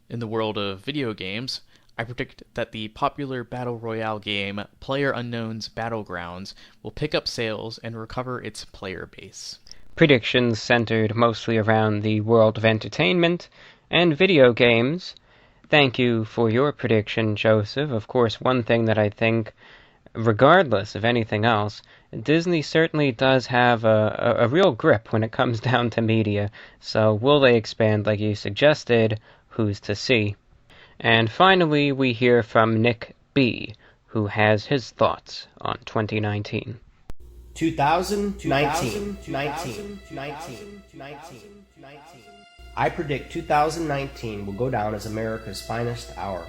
In the world of video games, I predict that the popular Battle Royale game PlayerUnknown's Battlegrounds will pick up sales and recover its player base. Predictions centered mostly around the world of entertainment and video games. Thank you for your prediction, Joseph. Of course, one thing that I think, regardless of anything else, Disney certainly does have a real grip when it comes down to media. So will they expand like you suggested? Who's to see? And finally, we hear from Nick B., who has his thoughts on 2019. 2019. I predict 2019 will go down as America's finest hour.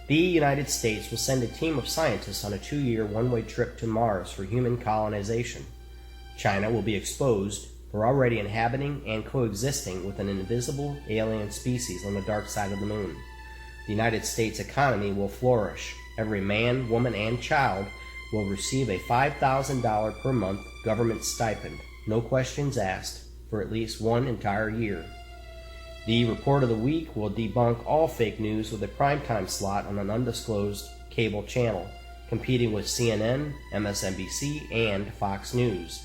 The United States will send a team of scientists on a 2-year one-way trip to Mars for human colonization. China will be exposed for already inhabiting and coexisting with an invisible alien species on the dark side of the moon. The United States economy will flourish. Every man, woman, and child will receive a $5,000 per month government stipend, no questions asked, for at least one entire year. The Report of the Week will debunk all fake news with a primetime slot on an undisclosed cable channel, competing with CNN, MSNBC, and Fox News.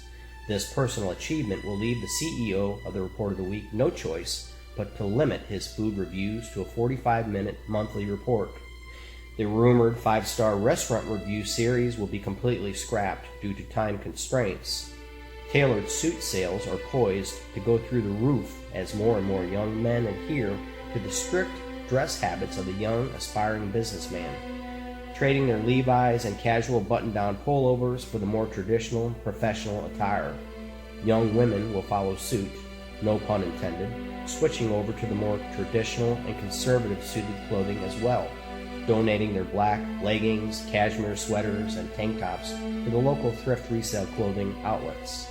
This personal achievement will leave the CEO of the Report of the Week no choice but to limit his food reviews to a 45-minute monthly report. The rumored 5-star restaurant review series will be completely scrapped due to time constraints. Tailored suit sales are poised to go through the roof as more and more young men adhere to the strict dress habits of the young, aspiring businessman, trading their Levi's and casual button-down pullovers for the more traditional, professional attire. Young women will follow suit, no pun intended, switching over to the more traditional and conservative suited clothing as well, donating their black leggings, cashmere sweaters, and tank tops to the local thrift resale clothing outlets.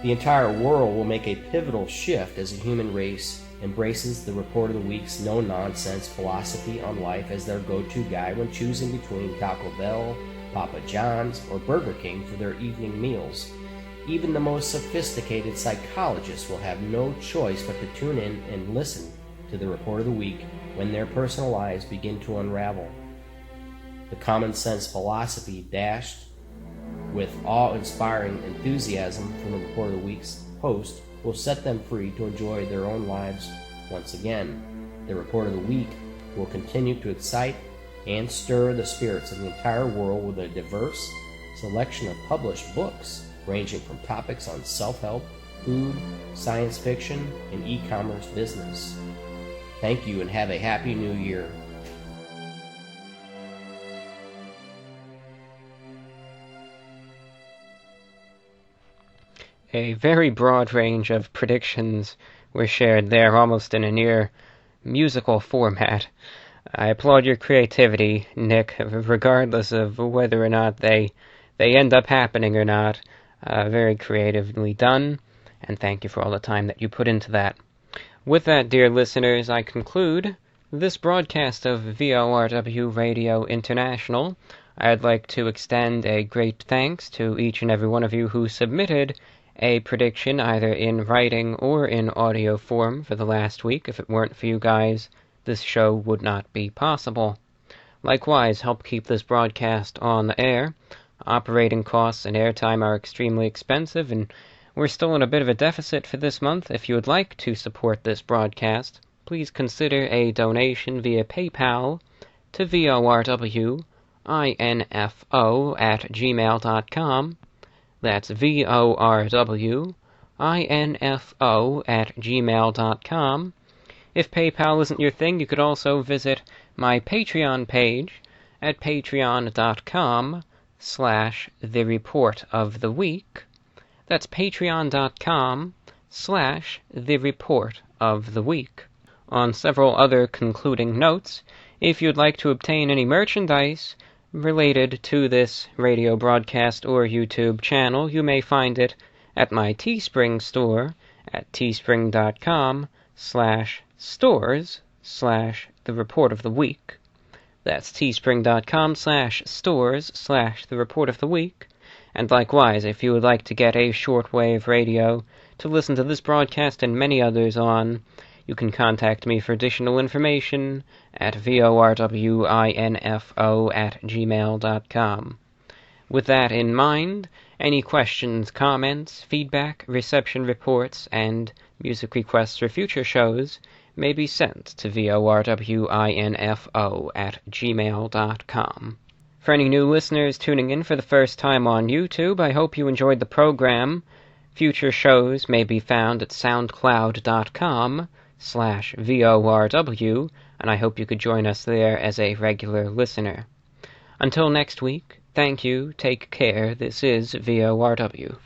The entire world will make a pivotal shift as the human race embraces the Report of the Week's no-nonsense philosophy on life as their go-to guide when choosing between Taco Bell, Papa John's, or Burger King for their evening meals. Even the most sophisticated psychologists will have no choice but to tune in and listen to the Report of the Week when their personal lives begin to unravel. The common sense philosophy dashed with awe-inspiring enthusiasm from the Report of the Week's host will set them free to enjoy their own lives once again. The Report of the Week will continue to excite and stir the spirits of the entire world with a diverse selection of published books ranging from topics on self-help, food, science fiction, and e-commerce business. Thank you and have a happy new year. A very broad range of predictions were shared there, almost in a near musical format. I applaud your creativity, Nick, regardless of whether or not they end up happening or not. Very creatively done, and thank you for all the time that you put into that. With that, dear listeners, I conclude this broadcast of VORW Radio International. I'd like to extend a great thanks to each and every one of you who submitted a prediction either in writing or in audio form for the last week. If it weren't for you guys, this show would not be possible. Likewise, help keep this broadcast on the air. Operating costs and airtime are extremely expensive, and we're still in a bit of a deficit for this month. If you would like to support this broadcast, please consider a donation via PayPal to VORWINFO@gmail.com. That's VORWINFO@gmail.com. If PayPal isn't your thing, you could also visit my Patreon page at patreon.com/TheReportOfTheWeek. That's patreon.com/TheReportOfTheWeek. On several other concluding notes, if you'd like to obtain any merchandise related to this radio broadcast or YouTube channel, you may find it at my Teespring store at teespring.com/stores/TheReportOfTheWeek. That's teespring.com/stores/TheReportOfTheWeek. And likewise, if you would like to get a shortwave radio to listen to this broadcast and many others on, you can contact me for additional information at VORWINFO@gmail.com. With that in mind, any questions, comments, feedback, reception reports, and music requests for future shows may be sent to VORWINFO@gmail.com. For any new listeners tuning in for the first time on YouTube, I hope you enjoyed the program. Future shows may be found at soundcloud.com/VORW, and I hope you could join us there as a regular listener. Until next week, thank you, take care, this is VORW.